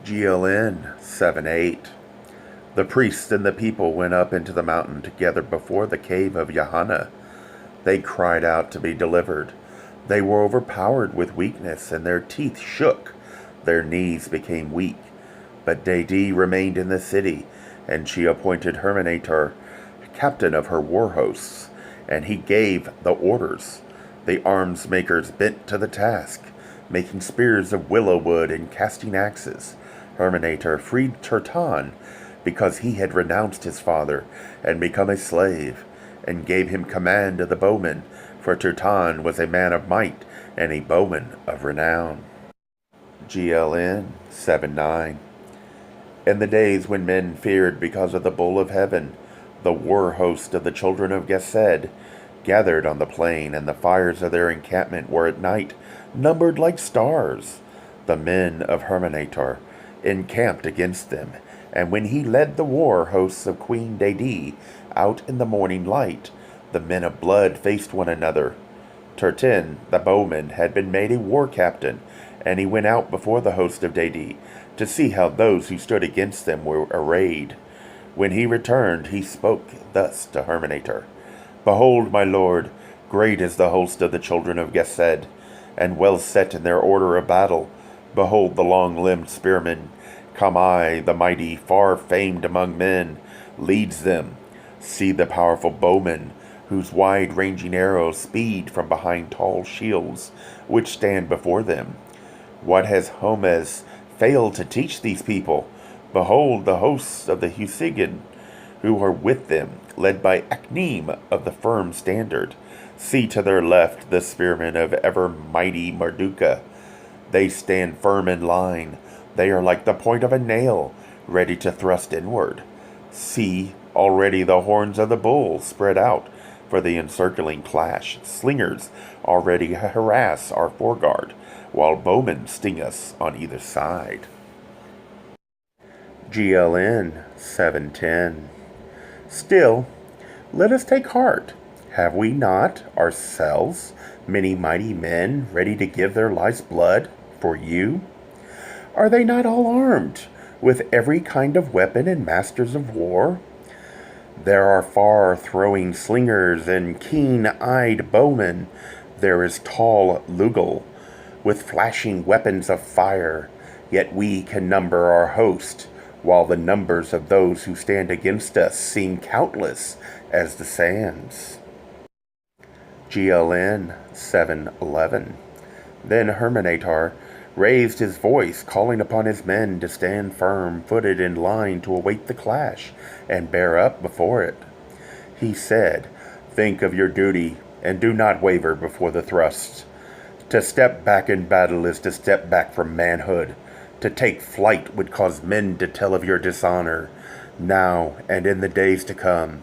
S1: GLN 7:8. The priests and the people went up into the mountain together before the cave of Yahanna. They cried out to be delivered. They were overpowered with weakness, and their teeth shook. Their knees became weak. But Dadi remained in the city, and she appointed Hurmenator captain of her war hosts, and he gave the orders. The arms makers bent to the task, making spears of willow wood and casting axes. Hurmenator freed Turtan, because he had renounced his father and become a slave, and gave him command of the bowmen, for Turtan was a man of might and a bowman of renown. GLN 7:9. In the days when men feared because of the bull of heaven, the war host of the children of Gesed gathered on the plain, and the fires of their encampment were at night numbered like stars. The men of Hurmenator encamped against them. And when he led the war hosts of Queen Dede out in the morning light, the men of blood faced one another. Turtin, the bowman, had been made a war captain, and he went out before the host of Dede to see how those who stood against them were arrayed. When he returned, he spoke thus to Hurmenator: Behold, my lord, great is the host of the children of Gesed, and well set in their order of battle. Behold the long-limbed spearman, Kamai the mighty, far famed among men, leads them. See the powerful bowman, whose wide-ranging arrows speed from behind tall shields, which stand before them. What has Homes failed to teach these people? Behold the hosts of the Husigan, who are with them, led by Acneem of the firm standard. See to their left the spearmen of ever-mighty Marduka. They stand firm in line. They are like the point of a nail, ready to thrust inward. See, already the horns of the bull spread out for the encircling clash. Slingers already harass our foreguard, while bowmen sting us on either side. GLN 710. Still, let us take heart. Have we not, ourselves, many mighty men ready to give their life's blood for you? Are they not all armed with every kind of weapon and masters of war? There are far-throwing slingers and keen-eyed bowmen. There is tall Lugal, with flashing weapons of fire. Yet we can number our host, while the numbers of those who stand against us seem countless as the sands. GLN 711. Then Hurmenator raised his voice, calling upon his men to stand firm-footed in line to await the clash and bear up before it. He said, Think of your duty, and do not waver before the thrust. To step back in battle is to step back from manhood. To take flight would cause men to tell of your dishonor, now and in the days to come.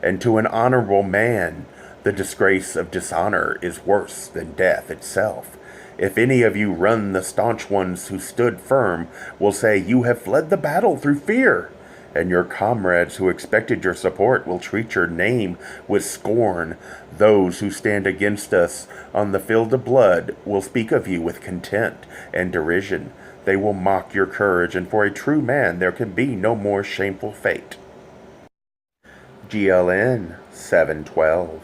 S1: And to an honorable man, the disgrace of dishonor is worse than death itself. If any of you run, the staunch ones who stood firm will say you have fled the battle through fear, and your comrades who expected your support will treat your name with scorn. Those who stand against us on the field of blood will speak of you with contempt and derision. They will mock your courage, and for a true man there can be no more shameful fate. GLN 712.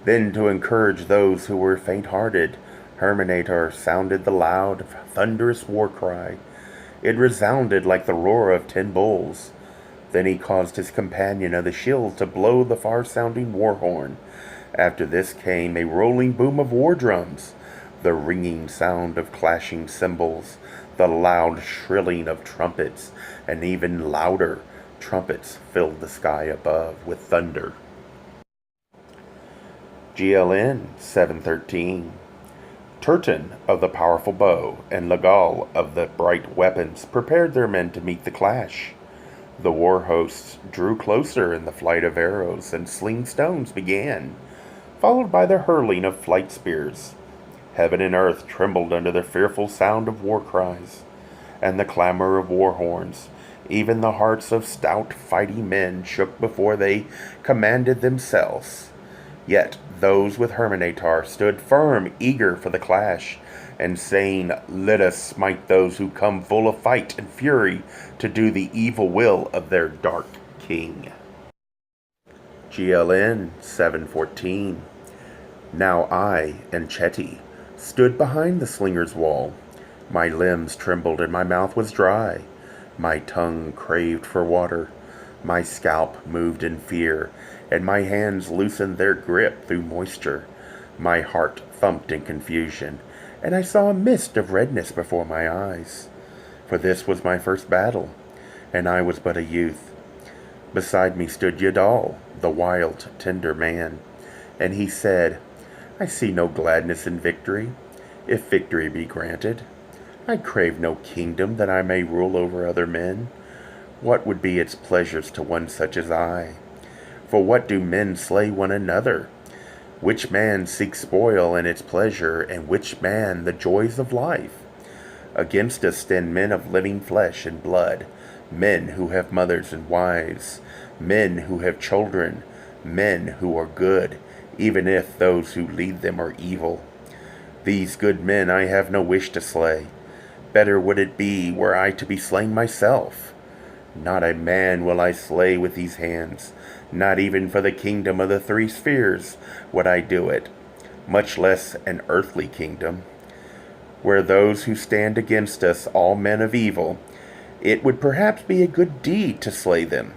S1: Then, to encourage those who were faint-hearted, Hurmenator sounded the loud, thunderous war cry. It resounded like the roar of 10 bulls. Then he caused his companion of the shield to blow the far-sounding war horn. After this came a rolling boom of war drums, the ringing sound of clashing cymbals, the loud shrilling of trumpets, and even louder trumpets filled the sky above with thunder. GLN 713. Turtin of the powerful bow and Lagal of the bright weapons prepared their men to meet the clash. The war hosts drew closer, and the flight of arrows and sling stones began, followed by the hurling of flight spears. Heaven and earth trembled under the fearful sound of war cries and the clamor of war horns. Even the hearts of stout fighting men shook before they commanded themselves. Yet those with Hurmenator stood firm, eager for the clash, and saying, Let us smite those who come full of fight and fury to do the evil will of their dark king. GLN 714. Now I and Chetty stood behind the slinger's wall. My limbs trembled and my mouth was dry. My tongue craved for water. My scalp moved in fear, and my hands loosened their grip through moisture. My heart thumped in confusion, and I saw a mist of redness before my eyes. For this was my first battle, and I was but a youth. Beside me stood Yadal, the wild, tender man, and he said, I see no gladness in victory, if victory be granted. I crave no kingdom that I may rule over other men. What would be its pleasures to one such as I? For what do men slay one another? Which man seeks spoil and its pleasure, and which man the joys of life? Against us stand men of living flesh and blood, men who have mothers and wives, men who have children, men who are good, even if those who lead them are evil. These good men I have no wish to slay. Better would it be were I to be slain myself. Not a man will I slay with these hands, not even for the kingdom of the three spheres would I do it, much less an earthly kingdom. Where those who stand against us, all men of evil, it would perhaps be a good deed to slay them.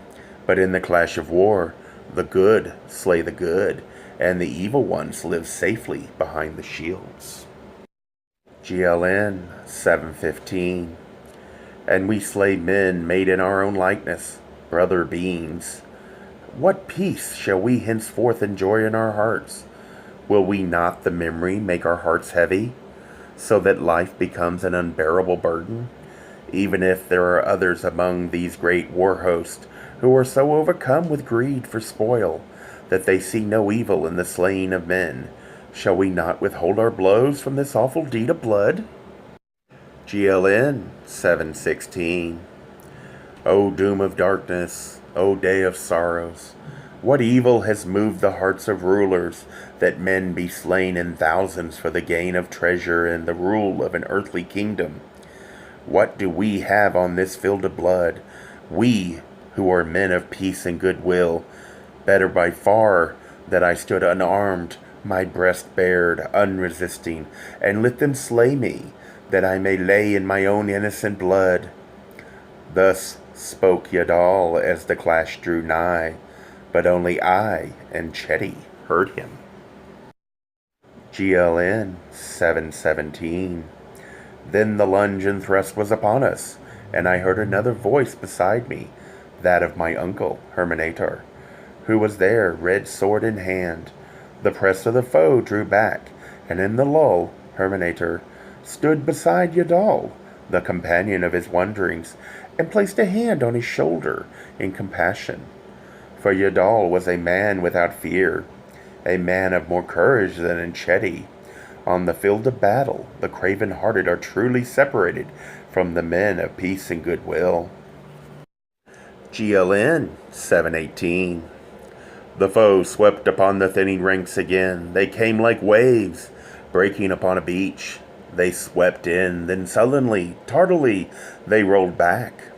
S1: But in the clash of war, the good slay the good, and the evil ones live safely behind the shields. GLN 715. And we slay men made in our own likeness, brother beings. What peace shall we henceforth enjoy in our hearts? Will we not the memory make our hearts heavy, so that life becomes an unbearable burden? Even if there are others among these great war hosts who are so overcome with greed for spoil that they see no evil in the slaying of men, shall we not withhold our blows from this awful deed of blood? GLN 716. O doom of darkness, O day of sorrows, what evil has moved the hearts of rulers, that men be slain in thousands for the gain of treasure and the rule of an earthly kingdom? What do we have on this field of blood, we who are men of peace and goodwill? Better by far that I stood unarmed, my breast bared, unresisting, and let them slay me, that I may lay in my own innocent blood. Thus spoke Yadal as the clash drew nigh, but only I and Chetty heard him. GLN 717. Then the lunge and thrust was upon us, and I heard another voice beside me, that of my uncle, Hurmenator, who was there, red sword in hand. The press of the foe drew back, and in the lull, Hurmenator stood beside Yadal, the companion of his wanderings, and placed a hand on his shoulder in compassion. For Yadal was a man without fear, a man of more courage than Encheti. On the field of battle, the craven-hearted are truly separated from the men of peace and goodwill. GLN 718. The foe swept upon the thinning ranks again. They came like waves, breaking upon a beach. They swept in, then sullenly, tardily, they rolled back,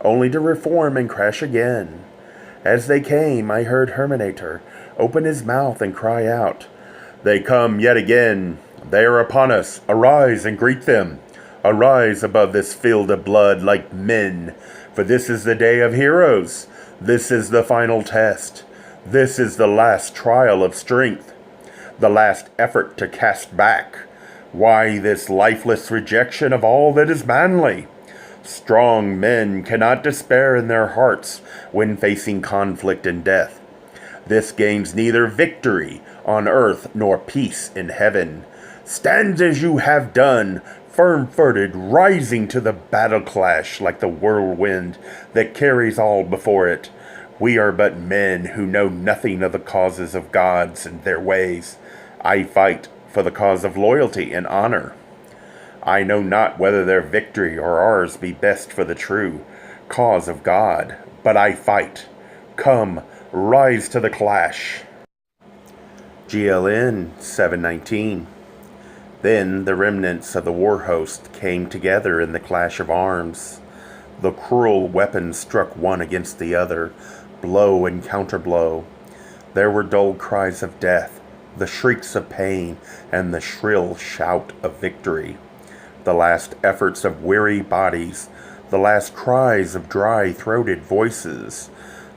S1: only to reform and crash again. As they came, I heard Hurmenator open his mouth and cry out, "They come yet again! They are upon us! Arise and greet them! Arise above this field of blood like men, for this is the day of heroes! This is the final test! This is the last trial of strength, the last effort to cast back. Why this lifeless rejection of all that is manly? Strong men cannot despair in their hearts when facing conflict and death. This gains neither victory on earth nor peace in heaven. Stand as you have done, firm-footed, rising to the battle clash like the whirlwind that carries all before it. We are but men who know nothing of the causes of gods and their ways. I fight for the cause of loyalty and honor. I know not whether their victory or ours be best for the true cause of God, but I fight. Come, rise to the clash. GLN 719. Then the remnants of the war host came together in the clash of arms. The cruel weapons struck one against the other, blow and counterblow. There were dull cries of death, the shrieks of pain, and the shrill shout of victory. The last efforts of weary bodies, the last cries of dry-throated voices.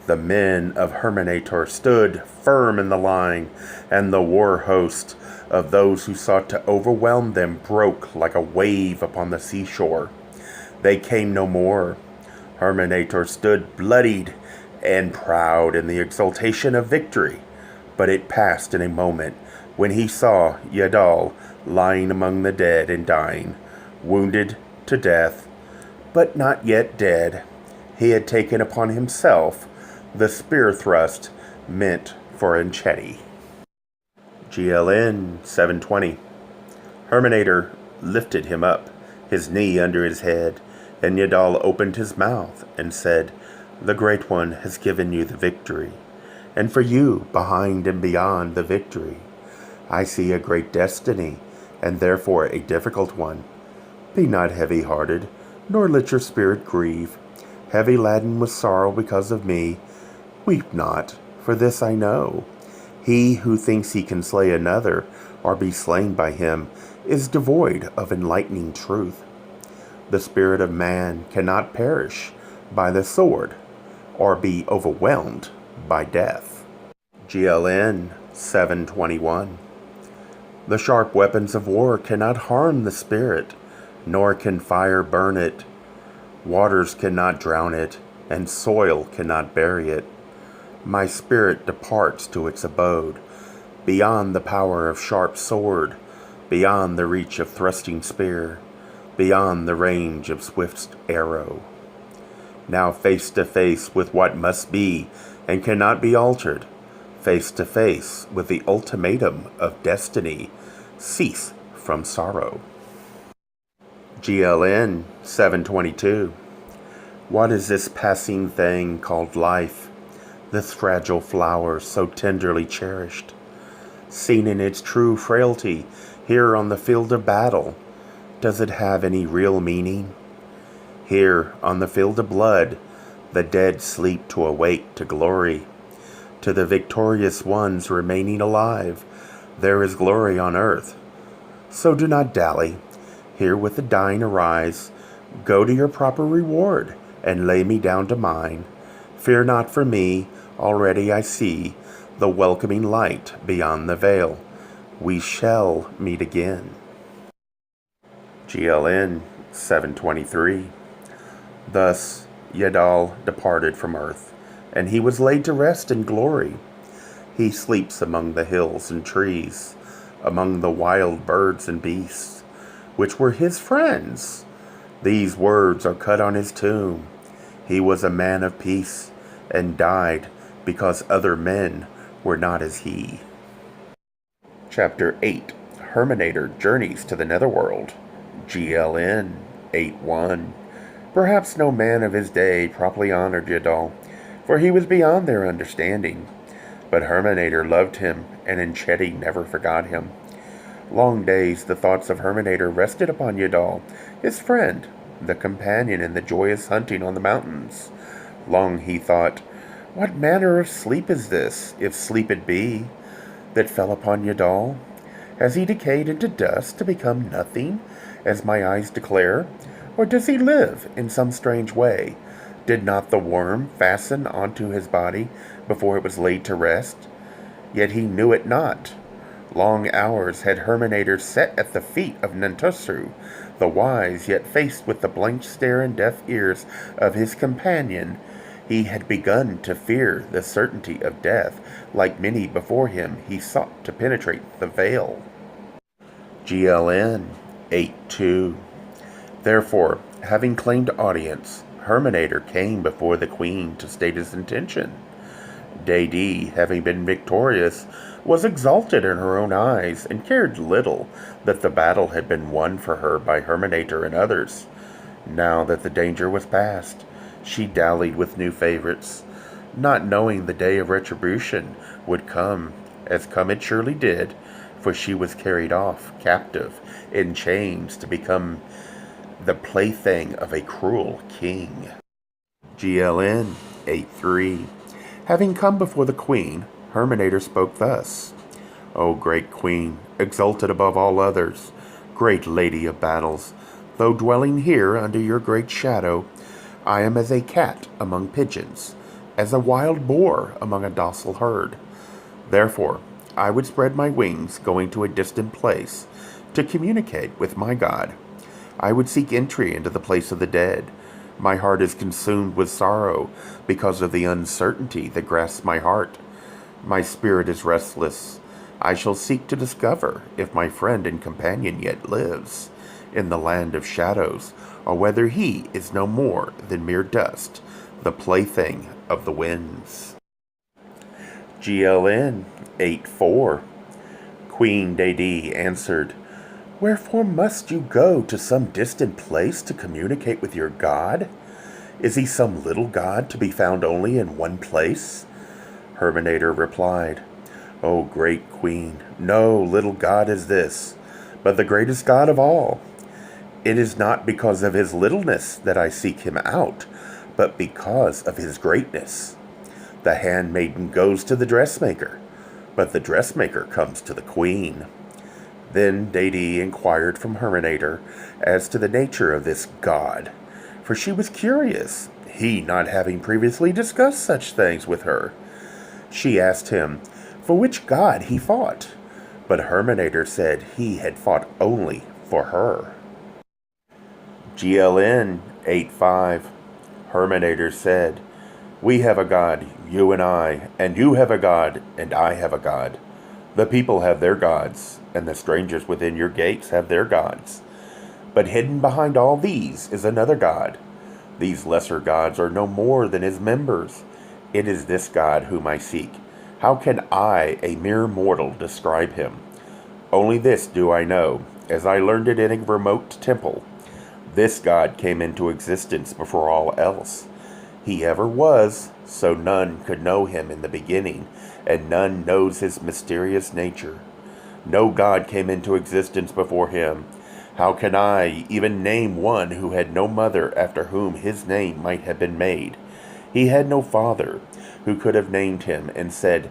S1: The men of Hurmenator stood firm in the line, and the war host of those who sought to overwhelm them broke like a wave upon the seashore. They came no more. Hurmenator stood bloodied and proud in the exultation of victory. But it passed in a moment when he saw Yadal lying among the dead and dying, wounded to death, but not yet dead. He had taken upon himself the spear thrust meant for Encheti. GLN 720. Hurmenator lifted him up his knee under his head, and Yadal opened his mouth and said, "The Great One has given you the victory, and for you, behind and beyond the victory, I see a great destiny, and therefore a difficult one. Be not heavy-hearted, nor let your spirit grieve. Heavy laden with sorrow because of me, weep not, for this I know. He who thinks he can slay another, or be slain by him, is devoid of enlightening truth. The spirit of man cannot perish by the sword, or be overwhelmed by death." GLN 721. The sharp weapons of war cannot harm the spirit, nor can fire burn it. Waters cannot drown it, and soil cannot bury it. My spirit departs to its abode, beyond the power of sharp sword, beyond the reach of thrusting spear, beyond the range of swift arrow. Now face to face with what must be and cannot be altered, face to face with the ultimatum of destiny, cease from sorrow. GLN 722. What is this passing thing called life, this fragile flower so tenderly cherished? Seen in its true frailty here on the field of battle, does it have any real meaning? Here on the field of blood, the dead sleep to awake to glory. To the victorious ones remaining alive, there is glory on earth. So do not dally. Here with the dying arise, go to your proper reward, and lay me down to mine. Fear not for me, already I see the welcoming light beyond the veil. We shall meet again. GLN 723. Thus Yadal departed from earth, and he was laid to rest in glory. He sleeps among the hills and trees, among the wild birds and beasts, which were his friends. These words are cut on his tomb. He was a man of peace, and died because other men were not as he. Chapter 8. Hurmenator Journeys to the Netherworld. GLN 81. Perhaps no man of his day properly honored Yadal, for he was beyond their understanding. But Hurmenator loved him, and Encheti never forgot him. Long days the thoughts of Hurmenator rested upon Yadal, his friend, the companion in the joyous hunting on the mountains. Long he thought, what manner of sleep is this, if sleep it be, that fell upon Yadal? Has he decayed into dust to become nothing, as my eyes declare? Or does he live in some strange way? Did not the worm fasten onto his body before it was laid to rest? Yet he knew it not. Long hours had Hurmenator sat at the feet of Nantusru, the wise, yet faced with the blank stare and deaf ears of his companion. He had begun to fear the certainty of death. Like many before him, he sought to penetrate the veil. GLN 82. Therefore, having claimed audience, Hurmenator came before the queen to state his intention. Deidee, having been victorious, was exalted in her own eyes, and cared little that the battle had been won for her by Hurmenator and others. Now that the danger was past, she dallied with new favorites, not knowing the day of retribution would come, as come it surely did, for she was carried off, captive, in chains, to become the plaything of a cruel king. GLN 83. Having come before the queen, Hurmenator spoke thus. O great queen, exalted above all others, great lady of battles, though dwelling here under your great shadow, I am as a cat among pigeons, as a wild boar among a docile herd. Therefore, I would spread my wings going to a distant place to communicate with my God. I would seek entry into the place of the dead. My heart is consumed with sorrow because of the uncertainty that grasps my heart. My spirit is restless. I shall seek to discover if my friend and companion yet lives in the land of shadows, or whether he is no more than mere dust, the plaything of the winds. GLN 84. Queen Deidee answered, Wherefore must you go to some distant place to communicate with your God? Is he some little god to be found only in one place? Hurmenator replied, O great queen, no little god is this, but the greatest God of all. It is not because of his littleness that I seek him out, but because of his greatness. The handmaiden goes to the dressmaker, but the dressmaker comes to the queen. Then Deidei inquired from Hurmenator as to the nature of this god, for she was curious, he not having previously discussed such things with her. She asked him for which god he fought, but Hurmenator said he had fought only for her. GLN 85. Hurmenator said, We have a god, you and you have a god, and I have a god. The people have their gods, and the strangers within your gates have their gods. But hidden behind all these is another god. These lesser gods are no more than his members. It is this God whom I seek. How can I, a mere mortal, describe him? Only this do I know, as I learned it in a remote temple. This God came into existence before all else. He ever was, so none could know him in the beginning, and none knows his mysterious nature. No God came into existence before him. How can I even name one who had no mother after whom his name might have been made? He had no father who could have named him and said,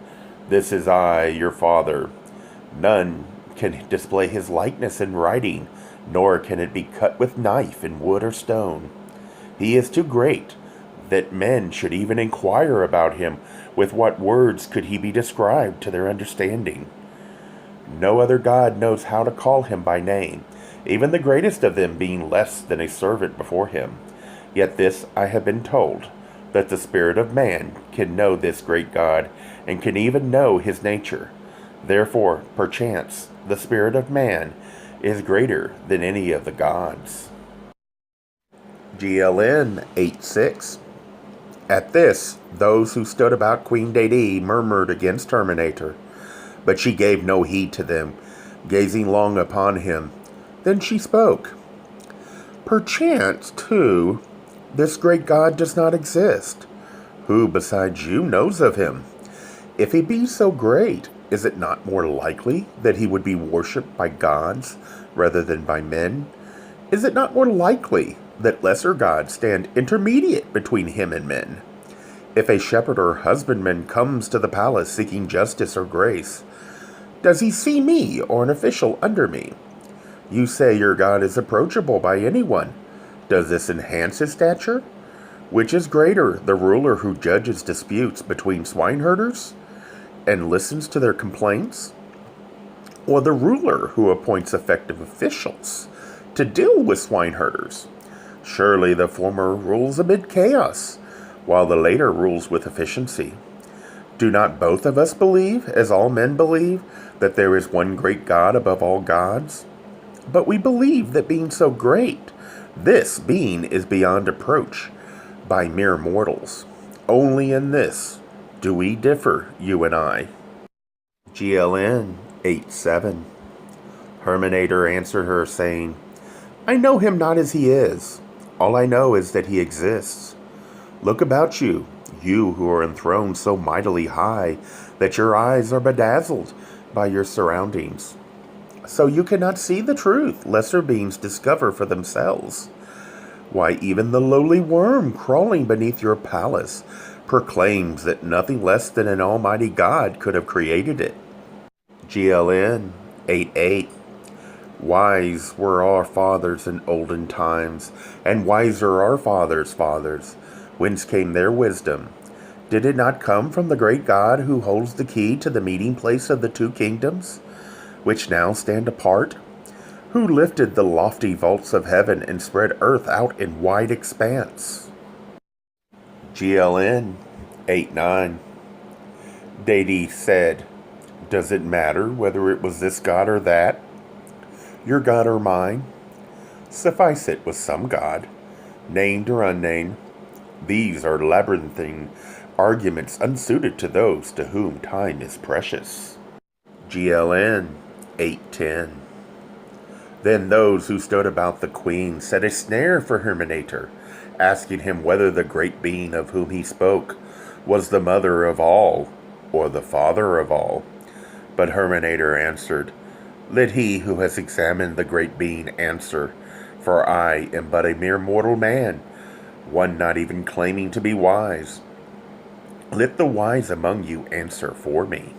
S1: This is I, your father. None can display his likeness in writing, nor can it be cut with knife in wood or stone. He is too great that men should even inquire about him. With what words could he be described to their understanding? No other god knows how to call him by name, even the greatest of them being less than a servant before him. Yet this I have been told, that the spirit of man can know this great God, and can even know his nature. Therefore, perchance, the spirit of man is greater than any of the gods. GLN 86. At this, those who stood about Queen Deidei murmured against Hurmenator, but she gave no heed to them, gazing long upon him. Then she spoke. Perchance, too, this great God does not exist. Who besides you knows of him? If he be so great, is it not more likely that he would be worshipped by gods rather than by men? Is it not more likely that lesser gods stand intermediate between him and men? If a shepherd or husbandman comes to the palace seeking justice or grace, does he see me or an official under me? You say your God is approachable by anyone. Does this enhance his stature? Which is greater, the ruler who judges disputes between swineherders and listens to their complaints, or the ruler who appoints effective officials to deal with swineherders? Surely the former rules amid chaos, while the later rules with efficiency. Do not both of us believe, as all men believe, that there is one great God above all gods? But we believe that being so great, this being is beyond approach by mere mortals. Only in this do we differ, you and I. GLN 87. Hurmenator answered her, saying, I know him not as he is. All I know is that he exists. Look about you, you who are enthroned so mightily high that your eyes are bedazzled by your surroundings. So you cannot see the truth lesser beings discover for themselves. Why, even the lowly worm crawling beneath your palace proclaims that nothing less than an almighty God could have created it. GLN 88. Wise were our fathers in olden times, and wiser our fathers' fathers. Whence came their wisdom? Did it not come from the great God who holds the key to the meeting place of the two kingdoms, which now stand apart? Who lifted the lofty vaults of heaven and spread earth out in wide expanse? GLN 89. Deidei said, Does it matter whether it was this god or that? Your god or mine? Suffice it was some god, named or unnamed. These are labyrinthine arguments unsuited to those to whom time is precious. GLN 810. Then those who stood about the queen set a snare for Hurmenator, asking him whether the great being of whom he spoke was the mother of all or the father of all. But Hurmenator answered, "Let he who has examined the great being answer, for I am but a mere mortal man, one not even claiming to be wise. Let the wise among you answer for me."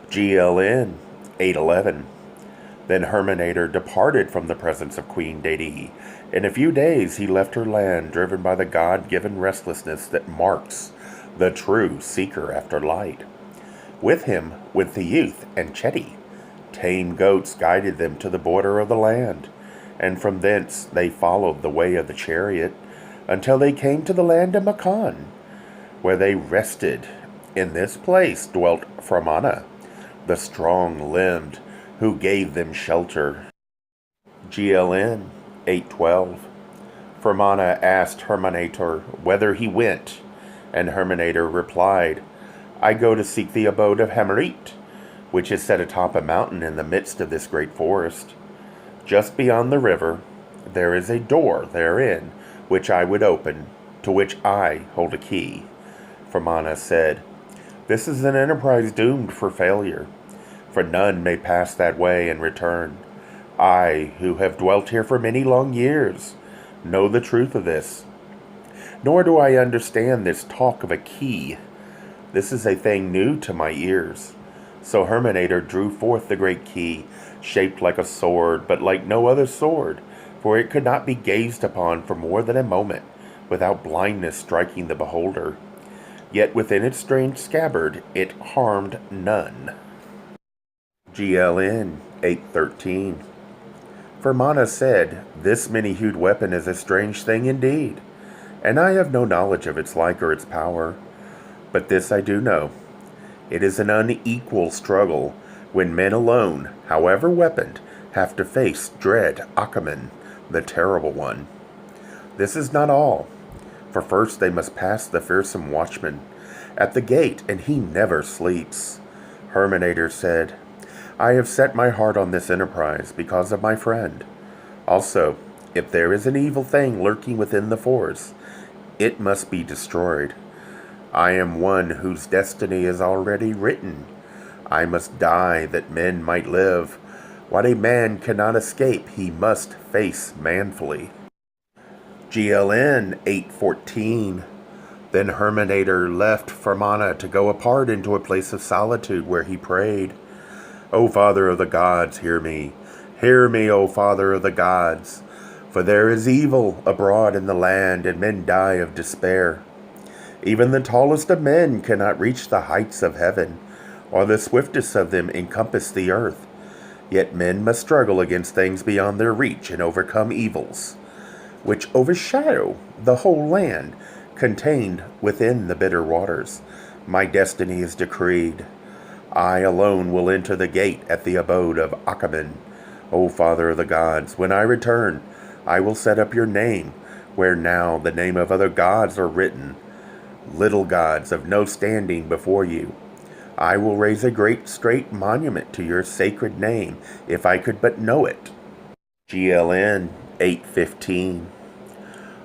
S1: GLN 811. Then Hurmenator departed from the presence of Queen Deidei. In a few days he left her land, driven by the God-given restlessness that marks the true seeker after light. With him went the youth and Chetty. Tame goats guided them to the border of the land, and from thence they followed the way of the chariot until they came to the land of Makan, where they rested. In this place dwelt Framana, the strong-limbed, who gave them shelter. GLN 812. Framana asked Hurmenator whether he went, and Hurmenator replied, "I go to seek the abode of Hamarit, which is set atop a mountain in the midst of this great forest. Just beyond the river, there is a door therein, which I would open, to which I hold a key." Framana said, "This is an enterprise doomed for failure, for none may pass that way and return. I, who have dwelt here for many long years, know the truth of this. Nor do I understand this talk of a key. This is a thing new to my ears." So Hurmenator drew forth the great key, shaped like a sword, but like no other sword, for it could not be gazed upon for more than a moment without blindness striking the beholder. Yet within its strange scabbard it harmed none. GLN 813. Framana said, "This many-hued weapon is a strange thing indeed, and I have no knowledge of its like or its power. But this I do know. It is an unequal struggle when men alone, however weaponed, have to face dread Achaman, the terrible one. This is not all, for first they must pass the fearsome watchman at the gate, and he never sleeps." Hurmenator said, "I have set my heart on this enterprise because of my friend. Also, if there is an evil thing lurking within the forest, it must be destroyed. I am one whose destiny is already written. I must die that men might live. What a man cannot escape, he must face manfully." GLN 814. Then Hurmenator left Framana to go apart into a place of solitude where he prayed, "O Father of the gods, hear me. Hear me, O Father of the gods. For there is evil abroad in the land, and men die of despair. Even the tallest of men cannot reach the heights of heaven, or the swiftest of them encompass the earth. Yet men must struggle against things beyond their reach and overcome evils, which overshadow the whole land, contained within the bitter waters. My destiny is decreed. I alone will enter the gate at the abode of Achaman. O Father of the gods, when I return, I will set up your name, where now the name of other gods are written, little gods of no standing before you. I will raise a great straight monument to your sacred name, if I could but know it." GLN 815.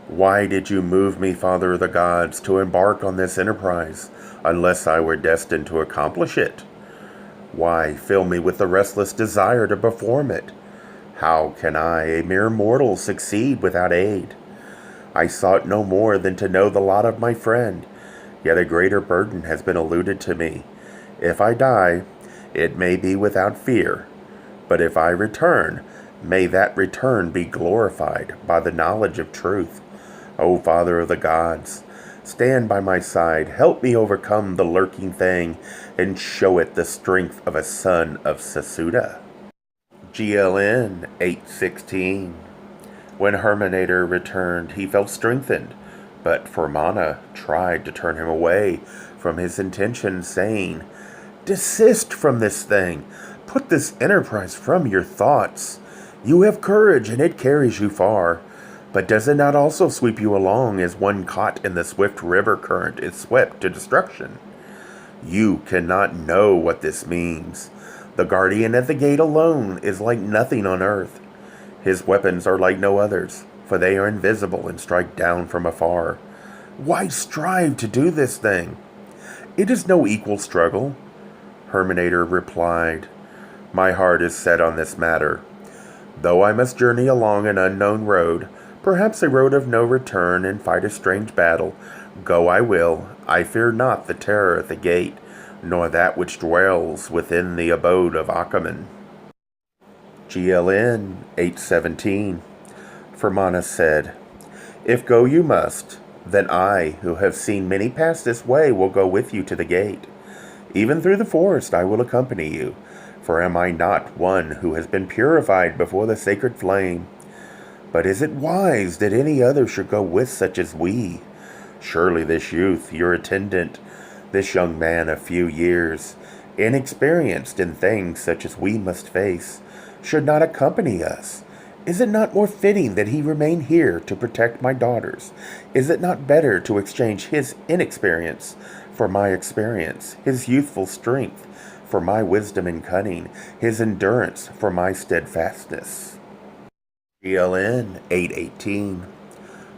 S1: Why did you move me, Father of the gods, to embark on this enterprise, unless I were destined to accomplish it? Why fill me with the restless desire to perform it? How can I, a mere mortal, succeed without aid? I sought no more than to know the lot of my friend, yet a greater burden has been alluded to me. If I die, it may be without fear, but if I return, may that return be glorified by the knowledge of truth. O Father of the gods, stand by my side, help me overcome the lurking thing, and show it the strength of a son of Sasuda. GLN 816. When Hurmenator returned, he felt strengthened, but Framana tried to turn him away from his intention, saying, "Desist from this thing. Put this enterprise from your thoughts. You have courage, and it carries you far. But does it not also sweep you along as one caught in the swift river current is swept to destruction? You cannot know what this means. The guardian at the gate alone is like nothing on earth. His weapons are like no others, for they are invisible and strike down from afar. Why strive to do this thing? It is no equal struggle. Hurmenator replied, My heart is set on this matter. Though I must journey along an unknown road, perhaps a road of no return, and fight a strange battle, go I will. I fear not the terror at the gate, nor that which dwells within the abode of Achaman. GLN 817. Fermanagh said, If go you must, then I, who have seen many pass this way, will go with you to the gate. Even through the forest I will accompany you, for am I not one who has been purified before the sacred flame? But is it wise that any other should go with such as we? Surely this youth, your attendant, this young man of few years, inexperienced in things such as we must face, should not accompany us. Is it not more fitting that he remain here to protect my daughters? Is it not better to exchange his inexperience for my experience, his youthful strength for my wisdom and cunning, his endurance for my steadfastness? GLN 818.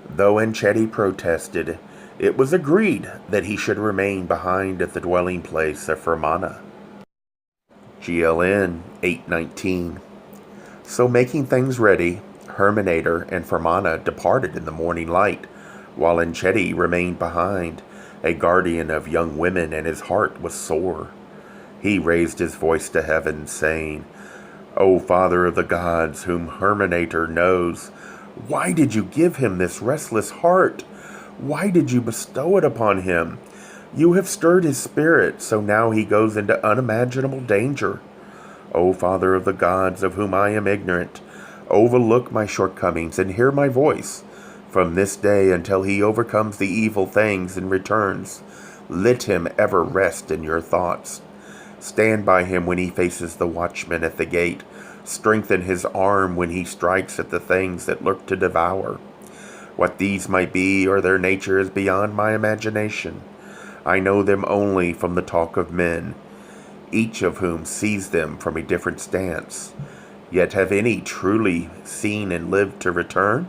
S1: Though Enchetti protested, it was agreed that he should remain behind at the dwelling place of Fermanagh. GLN 819. So making things ready, Hurmenator and Fermanagh departed in the morning light, while Enchetti remained behind, a guardian of young women, and his heart was sore. He raised his voice to heaven, saying, O Father of the gods, whom Hurmenator knows, why did you give him this restless heart? Why did you bestow it upon him? You have stirred his spirit, so now he goes into unimaginable danger. O Father of the gods, of whom I am ignorant, overlook my shortcomings and hear my voice. From this day until he overcomes the evil things and returns, let him ever rest in your thoughts. Stand by him when he faces the watchman at the gate. Strengthen his arm when he strikes at the things that lurk to devour. What these might be or their nature is beyond my imagination. I know them only from the talk of men, each of whom sees them from a different stance. Yet have any truly seen and lived to return?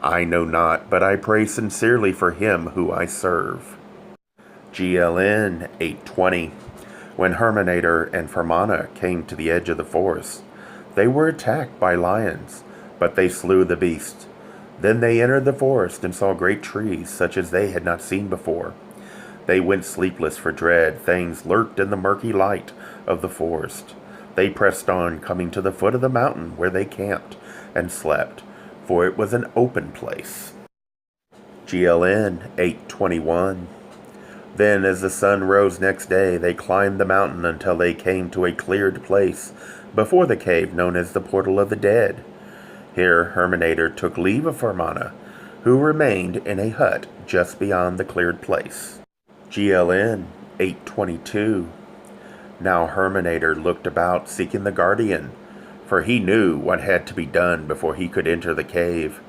S1: I know not, but I pray sincerely for him who I serve. GLN 820. When Hurmenator and Fermanagh came to the edge of the forest, they were attacked by lions, but they slew the beast. Then they entered the forest and saw great trees, such as they had not seen before. They went sleepless for dread. Things lurked in the murky light of the forest. They pressed on, coming to the foot of the mountain, where they camped and slept, for it was an open place. GLN 821. Then, as the sun rose next day, they climbed the mountain until they came to a cleared place before the cave known as the Portal of the Dead. Here Hurmenator took leave of Fermanagh, who remained in a hut just beyond the cleared place. GLN 822. Now Hurmenator looked about, seeking the guardian, for he knew what had to be done before he could enter the cave.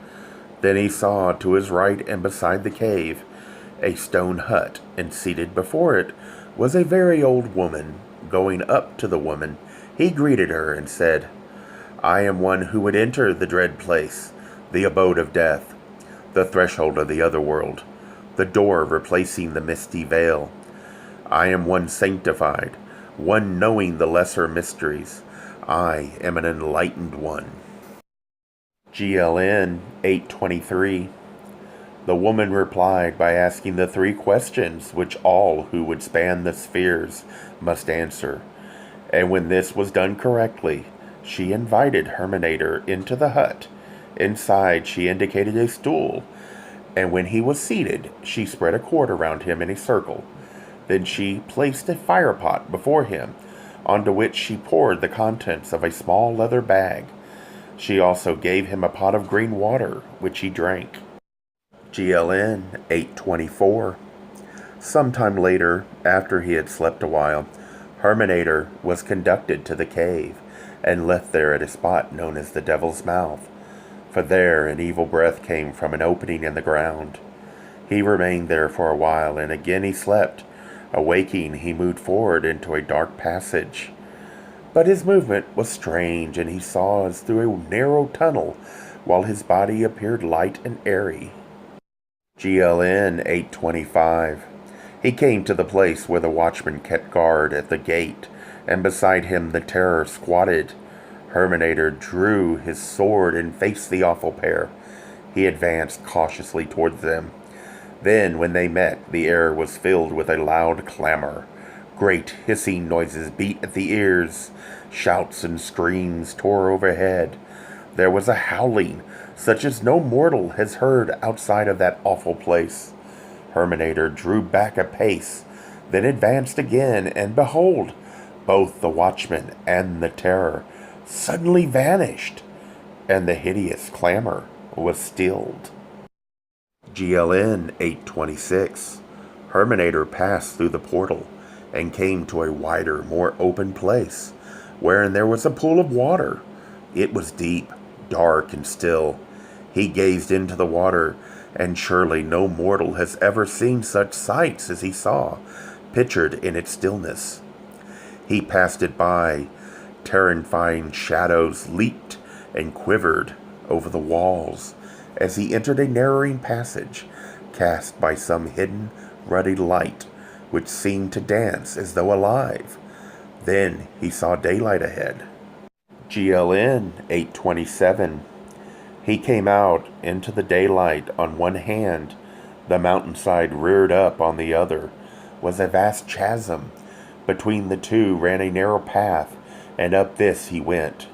S1: Then he saw to his right and beside the cave a stone hut, and seated before it was a very old woman. Going up to the woman, he greeted her and said, I am one who would enter the dread place, the abode of death, the threshold of the other world, the door replacing the misty veil. I am one sanctified, one knowing the lesser mysteries. I am an enlightened one. GLN 823. The woman replied by asking the 3 questions which all who would span the spheres must answer. And when this was done correctly, she invited Hurmenator into the hut. Inside she indicated a stool, and when he was seated, she spread a cord around him in a circle. Then she placed a firepot before him, onto which she poured the contents of a small leather bag. She also gave him a pot of green water, which he drank. GLN 824. Sometime later, after he had slept a while, Hurmenator was conducted to the cave, and left there at a spot known as the Devil's Mouth, for there an evil breath came from an opening in the ground. He remained there for a while, and again he slept. Awaking, he moved forward into a dark passage. But his movement was strange, and he saw as through a narrow tunnel, while his body appeared light and airy. GLN 825. He came to the place where the watchman kept guard at the gate, and beside him the terror squatted. Hurmenator drew his sword and faced the awful pair. He advanced cautiously towards them. Then, when they met, the air was filled with a loud clamor. Great hissing noises beat at the ears. Shouts and screams tore overhead. There was a howling, such as no mortal has heard outside of that awful place. Hurmenator drew back a pace, then advanced again, and behold, both the watchman and the terror suddenly vanished, and the hideous clamor was stilled. GLN 826. Hurmenator passed through the portal and came to a wider, more open place, wherein there was a pool of water. It was deep, dark, and still. He gazed into the water, and surely no mortal has ever seen such sights as he saw, pictured in its stillness. He passed it by. Terrifying shadows leaped and quivered over the walls as he entered a narrowing passage, cast by some hidden, ruddy light, which seemed to dance as though alive. Then he saw daylight ahead. GLN 827. He came out into the daylight on one hand. The mountainside reared up on the other. Was a vast chasm. Between the two ran a narrow path, and up this he went.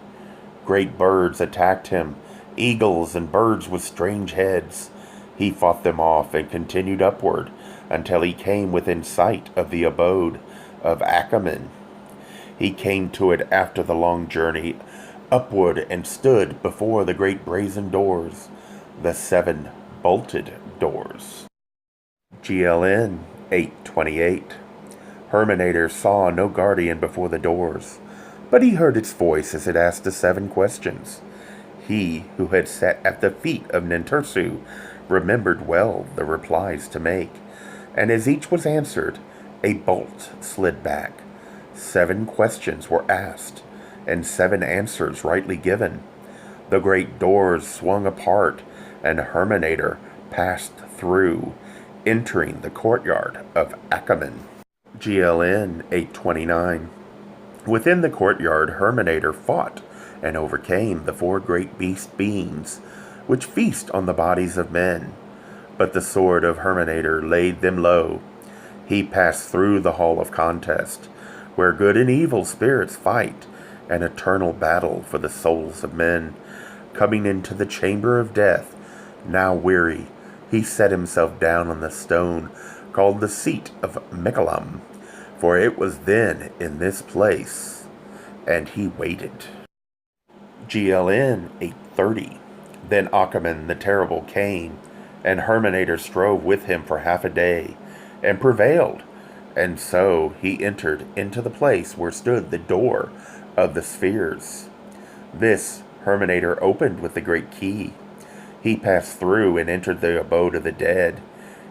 S1: Great birds attacked him, eagles and birds with strange heads. He fought them off and continued upward until he came within sight of the abode of Achaman. He came to it after the long journey upward and stood before the great brazen doors, the 7 bolted doors. GLN 828. Hurmenator saw no guardian before the doors, but he heard its voice as it asked the 7 questions. He who had sat at the feet of Nintursu remembered well the replies to make, and as each was answered, a bolt slid back. 7 questions were asked, and 7 answers rightly given. The great doors swung apart, and Hurmenator passed through, entering the courtyard of Achaman. GLN 829. Within the courtyard, Hurmenator fought and overcame the 4 great beast beings, which feast on the bodies of men. But the sword of Hurmenator laid them low. He passed through the hall of contest, where good and evil spirits fight, an eternal battle for the souls of men. Coming into the chamber of death, now weary, he set himself down on the stone called the seat of Mikalam, for it was then in this place, and he waited. GLN 830. Then Achaman the Terrible came, and Hurmenator strove with him for half a day, and prevailed, and so he entered into the place where stood the door of the spheres. This Hurmenator opened with the great key. He passed through and entered the abode of the dead.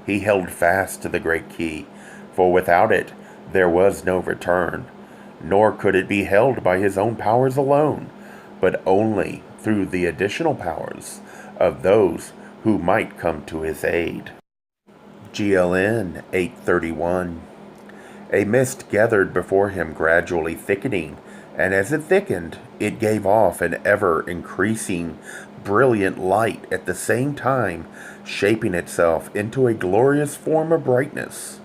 S1: He held fast to the great key, for without it there was no return, nor could it be held by his own powers alone, but only through the additional powers of those who might come to his aid. GLN 831. A mist gathered before him, gradually thickening, and as it thickened, it gave off an ever-increasing, brilliant light, at the same time shaping itself into a glorious form of brightness.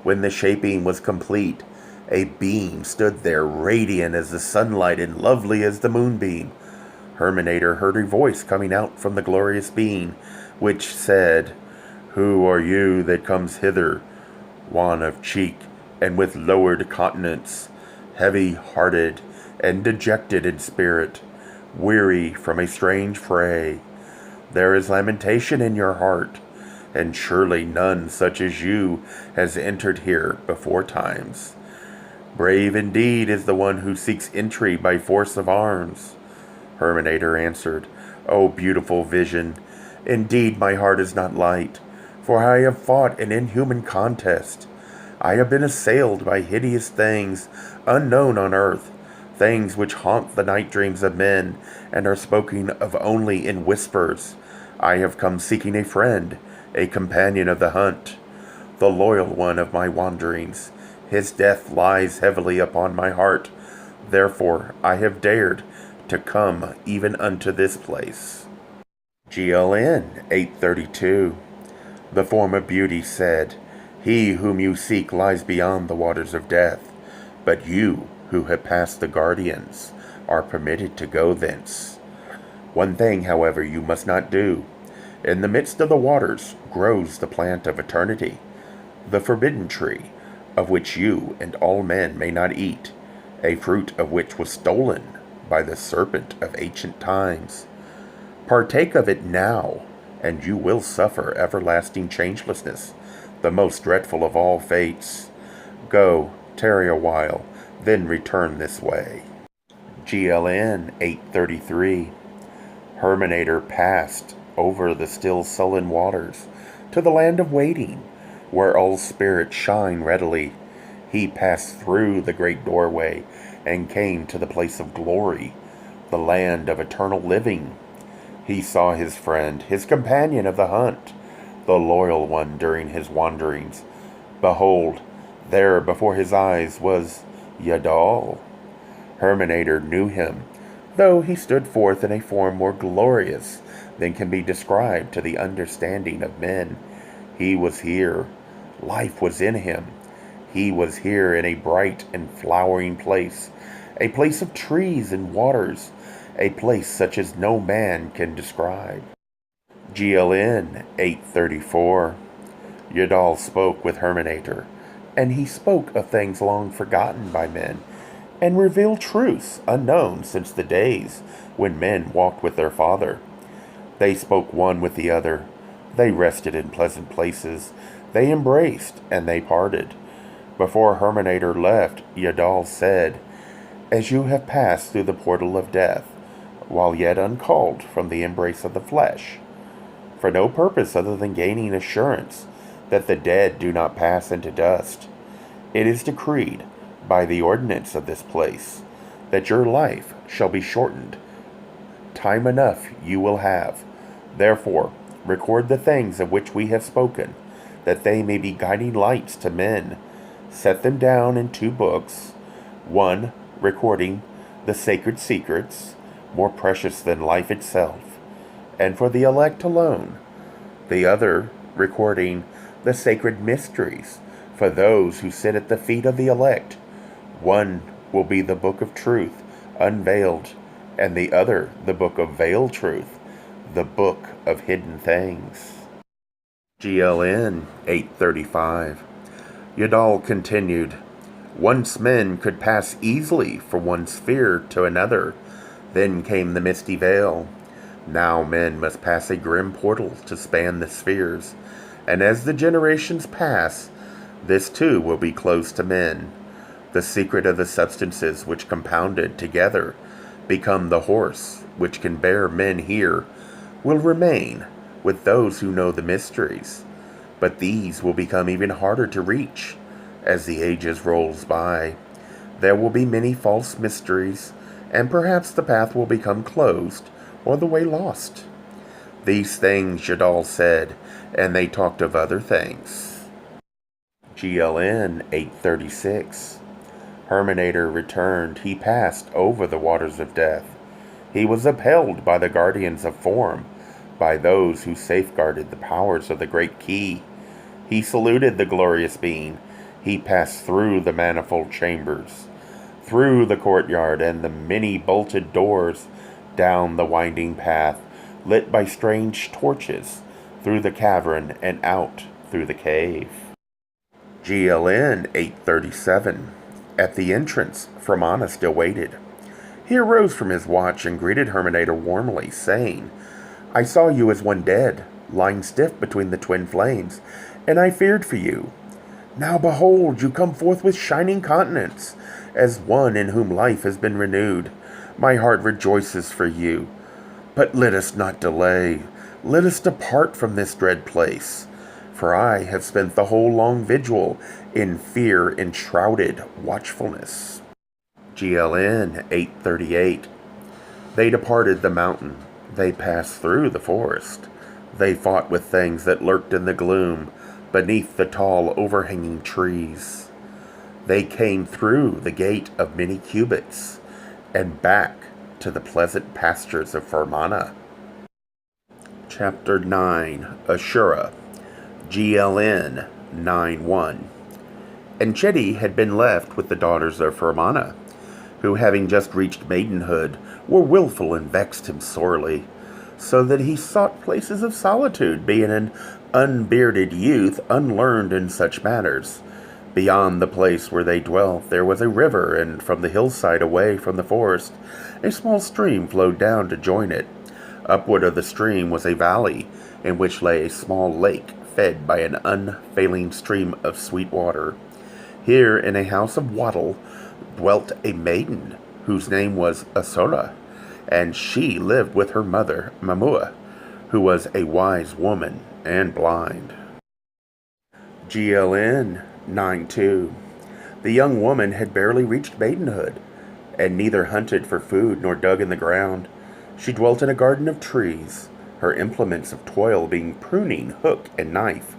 S1: When the shaping was complete, a beam stood there, radiant as the sunlight and lovely as the moonbeam. Hurmenator heard a voice coming out from the glorious being, which said, "Who are you that comes hither, wan of cheek and with lowered countenance, heavy-hearted and dejected in spirit, weary from a strange fray? There is lamentation in your heart, and surely none such as you has entered here before times. Brave indeed is the one who seeks entry by force of arms." Hurmenator answered, "O beautiful vision, indeed my heart is not light, for I have fought an inhuman contest. I have been assailed by hideous things unknown on earth, things which haunt the night dreams of men, and are spoken of only in whispers. I have come seeking a friend, a companion of the hunt, the loyal one of my wanderings. His death lies heavily upon my heart. Therefore I have dared to come even unto this place. GLN 832. The form of beauty said, He whom you seek lies beyond the waters of death, but you, who have passed the guardians, are permitted to go thence. One thing, however, you must not do. In the midst of the waters grows the plant of eternity, the forbidden tree, of which you and all men may not eat, a fruit of which was stolen by the serpent of ancient times. Partake of it now, and you will suffer everlasting changelessness, the most dreadful of all fates. Go, tarry a while, then return this way. GLN 833. Hurmenator passed over the still sullen waters to the land of waiting, where all spirits shine readily. He passed through the great doorway and came to the place of glory, the land of eternal living. He saw his friend, his companion of the hunt, the loyal one during his wanderings. Behold, there before his eyes was Yadal. Hurmenator knew him, though he stood forth in a form more glorious than can be described to the understanding of men. He was here. Life was in him. He was here in a bright and flowering place, a place of trees and waters, a place such as no man can describe. GLN 834. Yadal spoke with Hurmenator, and he spoke of things long forgotten by men, and revealed truths unknown since the days when men walked with their father. They spoke one with the other. They rested in pleasant places. They embraced, and they parted. Before Hurmenator left, Yadal said, As you have passed through the portal of death, while yet uncalled from the embrace of the flesh, for no purpose other than gaining assurance that the dead do not pass into dust, it is decreed by the ordinance of this place that your life shall be shortened. Time enough you will have. Therefore, record the things of which we have spoken, that they may be guiding lights to men. Set them down in 2 books, one recording the sacred secrets, more precious than life itself, and for the elect alone, the other recording the sacred mysteries for those who sit at the feet of the elect. One will be the book of truth, unveiled, and the other the book of veiled truth, the book of hidden things. GLN 835. Yadal continued, Once men could pass easily from one sphere to another. Then came the misty veil. Now men must pass a grim portal to span the spheres, and as the generations pass, this too will be closed to men. The secret of the substances which compounded together become the horse which can bear men here will remain with those who know the mysteries, but these will become even harder to reach as the ages rolls by. There will be many false mysteries, and perhaps the path will become closed or the way lost. These things Yadal said, and they talked of other things. GLN 836. Hurmenator returned. He passed over the waters of death. He was upheld by the guardians of form, by those who safeguarded the powers of the great key. He saluted the glorious being. He passed through the manifold chambers, through the courtyard and the many bolted doors, down the winding path, lit by strange torches, through the cavern and out through the cave. GLN 837. At the entrance, Framana still waited. He arose from his watch and greeted Hurmenator warmly, saying, I saw you as one dead, lying stiff between the twin flames, and I feared for you. Now behold, you come forth with shining countenance, as one in whom life has been renewed. My heart rejoices for you. But let us not delay. Let us depart from this dread place, for I have spent the whole long vigil in fear-enshrouded watchfulness. GLN 838. They departed the mountain. They passed through the forest. They fought with things that lurked in the gloom beneath the tall overhanging trees. They came through the gate of many cubits and back to the pleasant pastures of Fermanagh. Chapter 9. Ashura. GLN 91. Enchedi had been left with the daughters of Fermanagh, who, having just reached maidenhood, were wilful and vexed him sorely, so that he sought places of solitude, being an unbearded youth, unlearned in such matters. Beyond the place where they dwelt there was a river, and from the hillside away from the forest a small stream flowed down to join it. Upward of the stream was a valley, in which lay a small lake, fed by an unfailing stream of sweet water. Here, in a house of wattle, dwelt a maiden, whose name was Asura, and she lived with her mother, Mamua, who was a wise woman and blind. GLN 92. The young woman had barely reached maidenhood, and neither hunted for food nor dug in the ground. She dwelt in a garden of trees, her implements of toil being pruning, hook, and knife.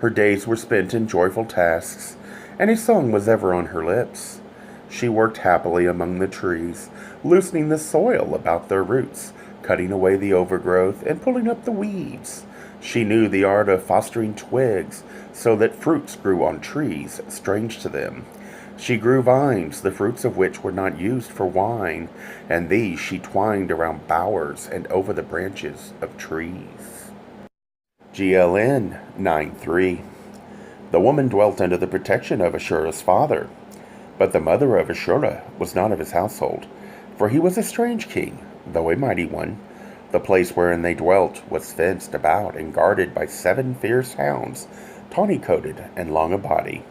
S1: Her days were spent in joyful tasks, and a song was ever on her lips. She worked happily among the trees, loosening the soil about their roots, cutting away the overgrowth, and pulling up the weeds. She knew the art of fostering twigs, so that fruits grew on trees strange to them. She grew vines, the fruits of which were not used for wine, and these she twined around bowers and over the branches of trees. GLN 93. The woman dwelt under the protection of Ashura's father, but the mother of Ashura was not of his household, for he was a strange king, though a mighty one. The place wherein they dwelt was fenced about and guarded by 7 fierce hounds, tawny-coated and long of body.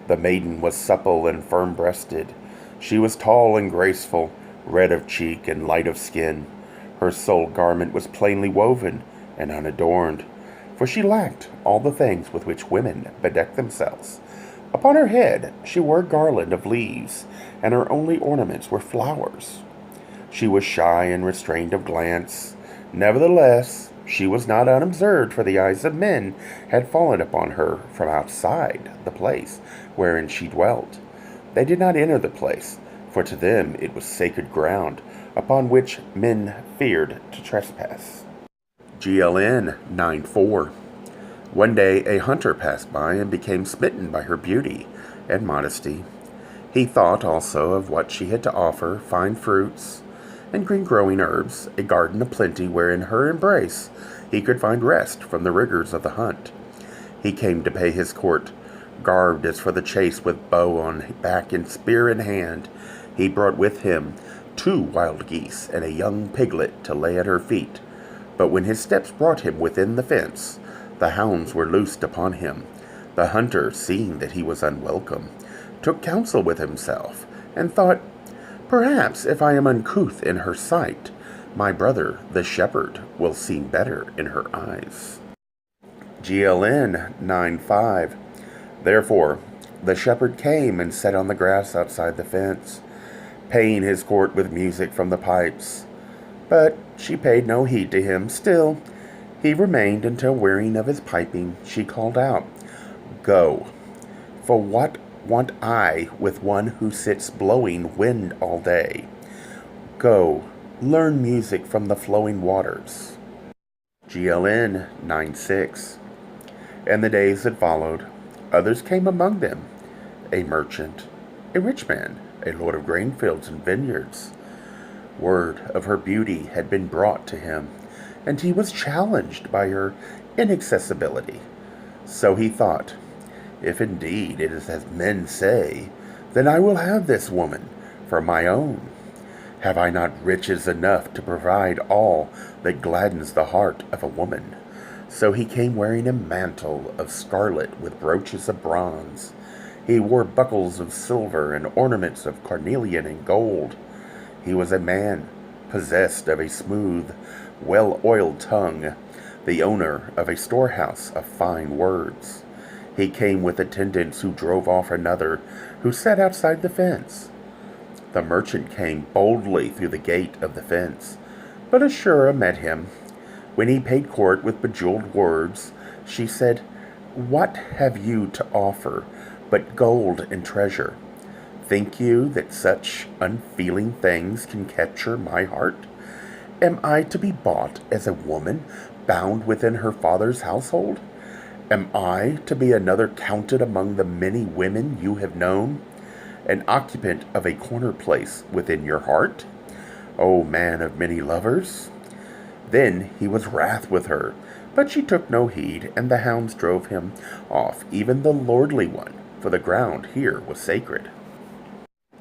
S1: The maiden was supple and firm-breasted. She was tall and graceful, red of cheek and light of skin. Her sole garment was plainly woven and unadorned, for she lacked all the things with which women bedeck themselves. Upon her head she wore a garland of leaves, and her only ornaments were flowers. She was shy and restrained of glance. Nevertheless, she was not unobserved, for the eyes of men had fallen upon her from outside the place wherein she dwelt. They did not enter the place, for to them it was sacred ground, upon which men feared to trespass. GLN 94. One day a hunter passed by and became smitten by her beauty and modesty. He thought also of what she had to offer, fine fruits and green-growing herbs, a garden of plenty wherein her embrace he could find rest from the rigors of the hunt. He came to pay his court, garbed as for the chase, with bow on back and spear in hand. He brought with him 2 wild geese and a young piglet to lay at her feet. But when his steps brought him within the fence, the hounds were loosed upon him. The hunter, seeing that he was unwelcome, took counsel with himself, and thought, "Perhaps if I am uncouth in her sight, my brother, the shepherd, will seem better in her eyes." GLN 95. Therefore the shepherd came and sat on the grass outside the fence, paying his court with music from the pipes. But she paid no heed to him. Still he remained until, wearying of his piping, she called out, "Go, for what want I with one who sits blowing wind all day? Go, learn music from the flowing waters." GLN 96. In the days that followed, others came among them, a merchant, a rich man, a lord of grain fields and vineyards. Word of her beauty had been brought to him, and he was challenged by her inaccessibility. So he thought, "If indeed it is as men say, then I will have this woman for my own. Have I not riches enough to provide all that gladdens the heart of a woman?" So he came wearing a mantle of scarlet with brooches of bronze. He wore buckles of silver and ornaments of carnelian and gold. He was a man possessed of a smooth, well-oiled tongue, the owner of a storehouse of fine words. He came with attendants who drove off another, who sat outside the fence. The merchant came boldly through the gate of the fence, but Ashura met him. When he paid court with bejeweled words, she said, "What have you to offer but gold and treasure? Think you that such unfeeling things can capture my heart? Am I to be bought as a woman bound within her father's household? Am I to be another counted among the many women you have known, an occupant of a corner place within your heart, O man of many lovers?" Then he was wrath with her, but she took no heed, and the hounds drove him off, even the lordly one, for the ground here was sacred.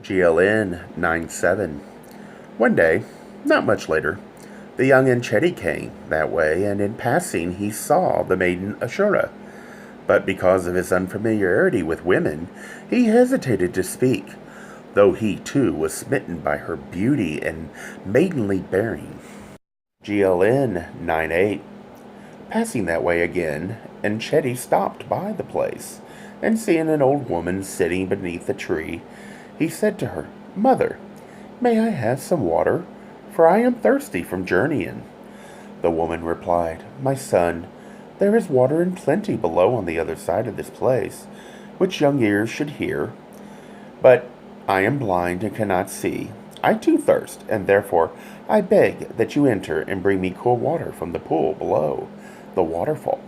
S1: GLN 97. One day, not much later, the young Enchedi came that way, and in passing he saw the maiden Ashura. But because of his unfamiliarity with women, he hesitated to speak, though he too was smitten by her beauty and maidenly bearing. GLN 98. Passing that way again, Enchedi stopped by the place, and seeing an old woman sitting beneath a tree, he said to her, "Mother, may I have some water? For I am thirsty from journeying." The woman replied, "My son, there is water in plenty below on the other side of this place, which young ears should hear. But I am blind and cannot see. I too thirst, and therefore I beg that you enter and bring me cool water from the pool below the waterfall."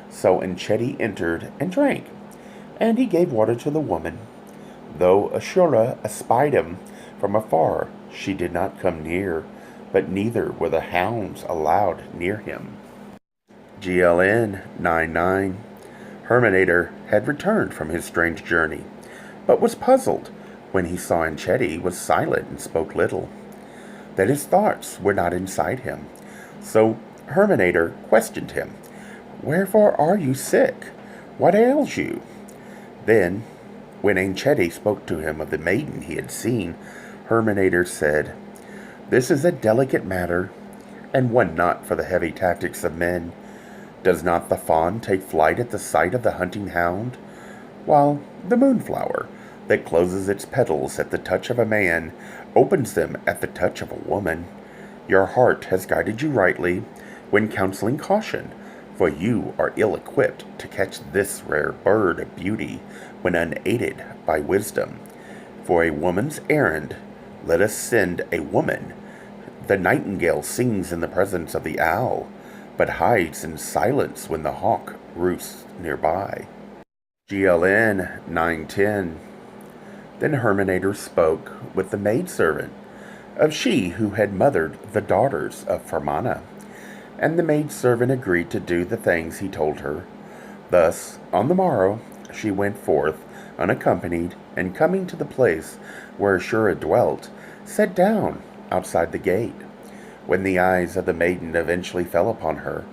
S1: So Enchedi entered and drank, and he gave water to the woman. Though Ashura espied him from afar, she did not come near, but neither were the hounds allowed near him. GLN 99. Hurmenator had returned from his strange journey, but was puzzled when he saw Enchedi was silent and spoke little, that his thoughts were not inside him. So Hurmenator questioned him, "Wherefore are you sick? What ails you?" Then, when Enchedi spoke to him of the maiden he had seen, Hurmenator said, "This is a delicate matter, and one not for the heavy tactics of men. Does not the fawn take flight at the sight of the hunting hound, while the moonflower, that closes its petals at the touch of a man, opens them at the touch of a woman? Your heart has guided you rightly when counseling caution, for you are ill-equipped to catch this rare bird of beauty when unaided by wisdom. For a woman's errand, let us send a woman. The nightingale sings in the presence of the owl, but hides in silence when the hawk roosts nearby. GLN 910. Then Hurmenator spoke with the maidservant of she who had mothered the daughters of Fermanagh, and the maidservant agreed to do the things he told her. Thus, on the morrow, she went forth unaccompanied, and coming to the place where Ashura dwelt, sat down outside the gate. When the eyes of the maiden eventually fell upon her,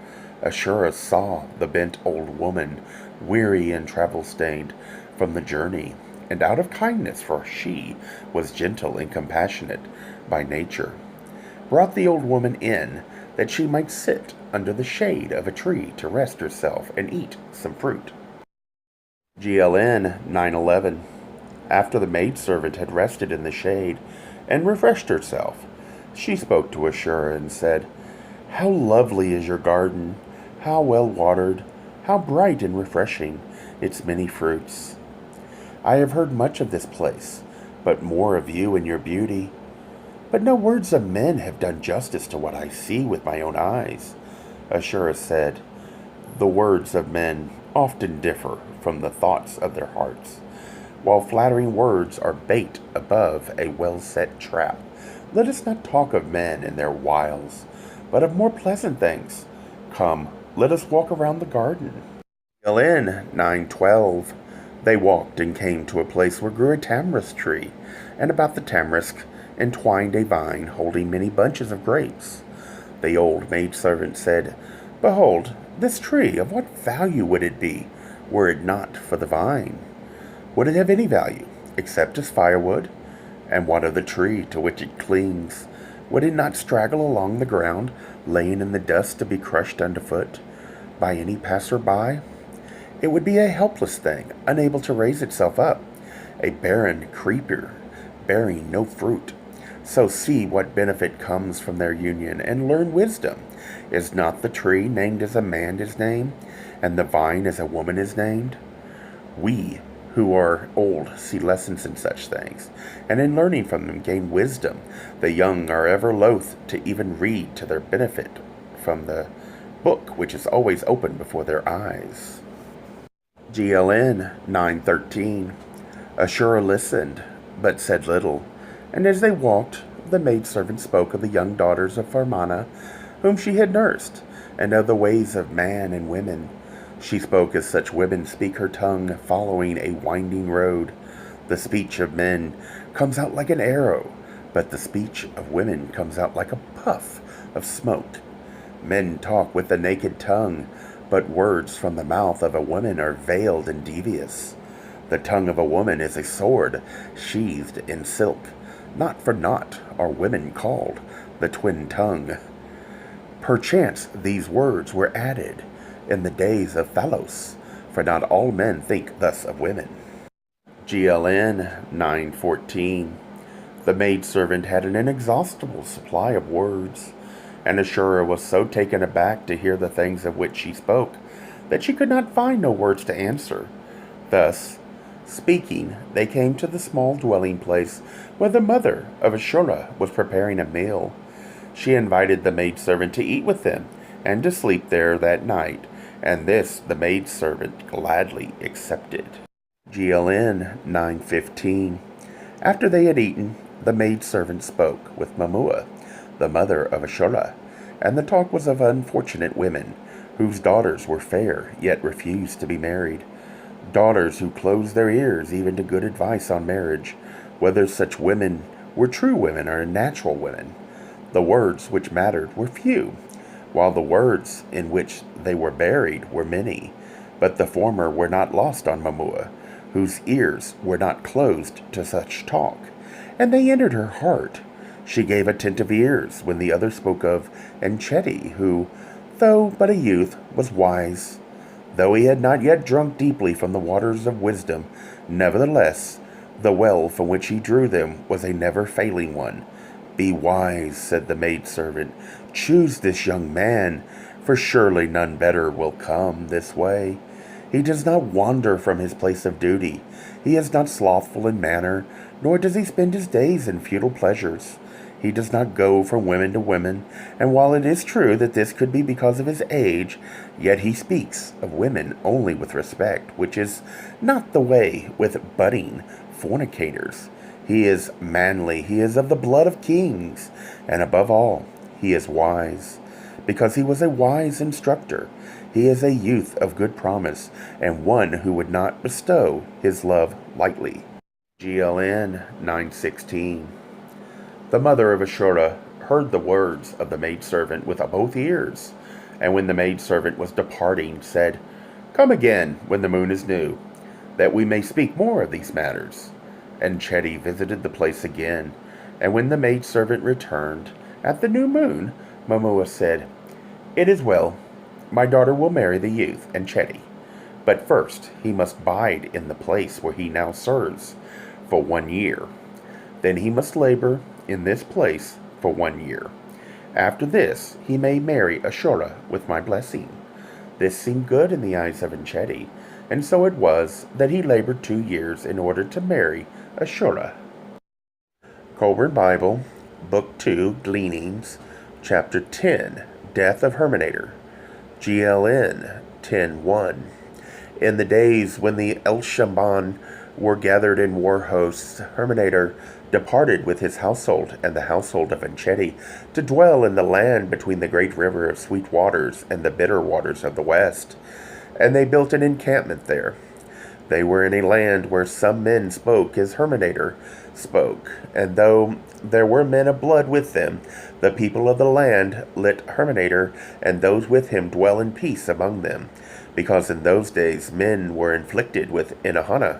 S1: Ashura saw the bent old woman, weary and travel-stained from the journey, and out of kindness, for she was gentle and compassionate by nature, brought the old woman in, that she might sit under the shade of a tree to rest herself and eat some fruit. GLN 911. After the maidservant had rested in the shade and refreshed herself, she spoke to Ashura and said, "How lovely is your garden, how well watered, how bright and refreshing its many fruits. I have heard much of this place, but more of you and your beauty. But no words of men have done justice to what I see with my own eyes." Ashura said, "The words of men often differ from the thoughts of their hearts. While flattering words are bait above a well-set trap, let us not talk of men and their wiles, but of more pleasant things. Come, let us walk around the garden." GLN 912. They walked and came to a place where grew a tamarisk tree, and about the tamarisk entwined a vine holding many bunches of grapes. The old maidservant said, "Behold, this tree, of what value would it be, were it not for the vine? Would it have any value, except as firewood? And what of the tree to which it clings? Would it not straggle along the ground, laying in the dust to be crushed underfoot by any passer-by? It would be a helpless thing, unable to raise itself up, a barren creeper, bearing no fruit. So see what benefit comes from their union, and learn wisdom. Is not the tree named as a man is named, and the vine as a woman is named? We, who are old, see lessons in such things, and in learning from them gain wisdom. The young are ever loath to even read to their benefit from the book which is always open before their eyes. GLN 913. Ashura listened, but said little, and as they walked, the maidservant spoke of the young daughters of Farmana, whom she had nursed, and of the ways of man and women. She spoke as such women speak, her tongue following a winding road. The speech of men comes out like an arrow, but the speech of women comes out like a puff of smoke. Men talk with the naked tongue, but words from the mouth of a woman are veiled and devious. The tongue of a woman is a sword sheathed in silk. Not for naught are women called the twin tongue. Perchance these words were added in the days of Thalos, for not all men think thus of women. GLN 914. The maidservant had an inexhaustible supply of words, and Ashura was so taken aback to hear the things of which she spoke that she could not find no words to answer. Thus, speaking, they came to the small dwelling place where the mother of Ashura was preparing a meal. She invited the maidservant to eat with them and to sleep there that night, and this the maidservant gladly accepted. GLN 915. After they had eaten, the maidservant spoke with Mamua, the mother of Ashura, and the talk was of unfortunate women, whose daughters were fair, yet refused to be married. Daughters who closed their ears even to good advice on marriage, whether such women were true women or natural women. The words which mattered were few, while the words in which they were buried were many. But the former were not lost on Mamua, whose ears were not closed to such talk, and they entered her heart. She gave attentive ears when the other spoke of Encheti, who, though but a youth, was wise. Though he had not yet drunk deeply from the waters of wisdom, nevertheless, the well from which he drew them was a never-failing one. Be wise, said the maidservant. Choose this young man, for surely none better will come this way. He does not wander from his place of duty. He is not slothful in manner, nor does he spend his days in futile pleasures. He does not go from women to women, and while it is true that this could be because of his age, yet he speaks of women only with respect, which is not the way with budding fornicators. He is manly, he is of the blood of kings, and above all, he is wise, because he was a wise instructor. He is a youth of good promise, and one who would not bestow his love lightly. GLN 916. The mother of Ashura heard the words of the maidservant with both ears, and when the maidservant was departing, said, Come again when the moon is new, that we may speak more of these matters. And Chetty visited the place again, and when the maidservant returned, at the new moon, Mamua said, It is well. My daughter will marry the youth and Chetty, but first he must bide in the place where he now serves for 1 year. Then he must labor in this place for 1 year. After this he may marry Ashura with my blessing. This seemed good in the eyes of Encheti, and so it was that he labored 2 years in order to marry Ashura. Kolbrin Bible, Book 2, Gleanings, Chapter 10, Death of Hurmenator, GLN 10:1. In the days when the Elshamban were gathered in war hosts, Hurmenator departed with his household and the household of Encheti to dwell in the land between the great river of sweet waters and the bitter waters of the west. And they built an encampment there. They were in a land where some men spoke as Hurmenator spoke, and though there were men of blood with them, the people of the land let Hurmenator and those with him dwell in peace among them, because in those days men were afflicted with Inahana.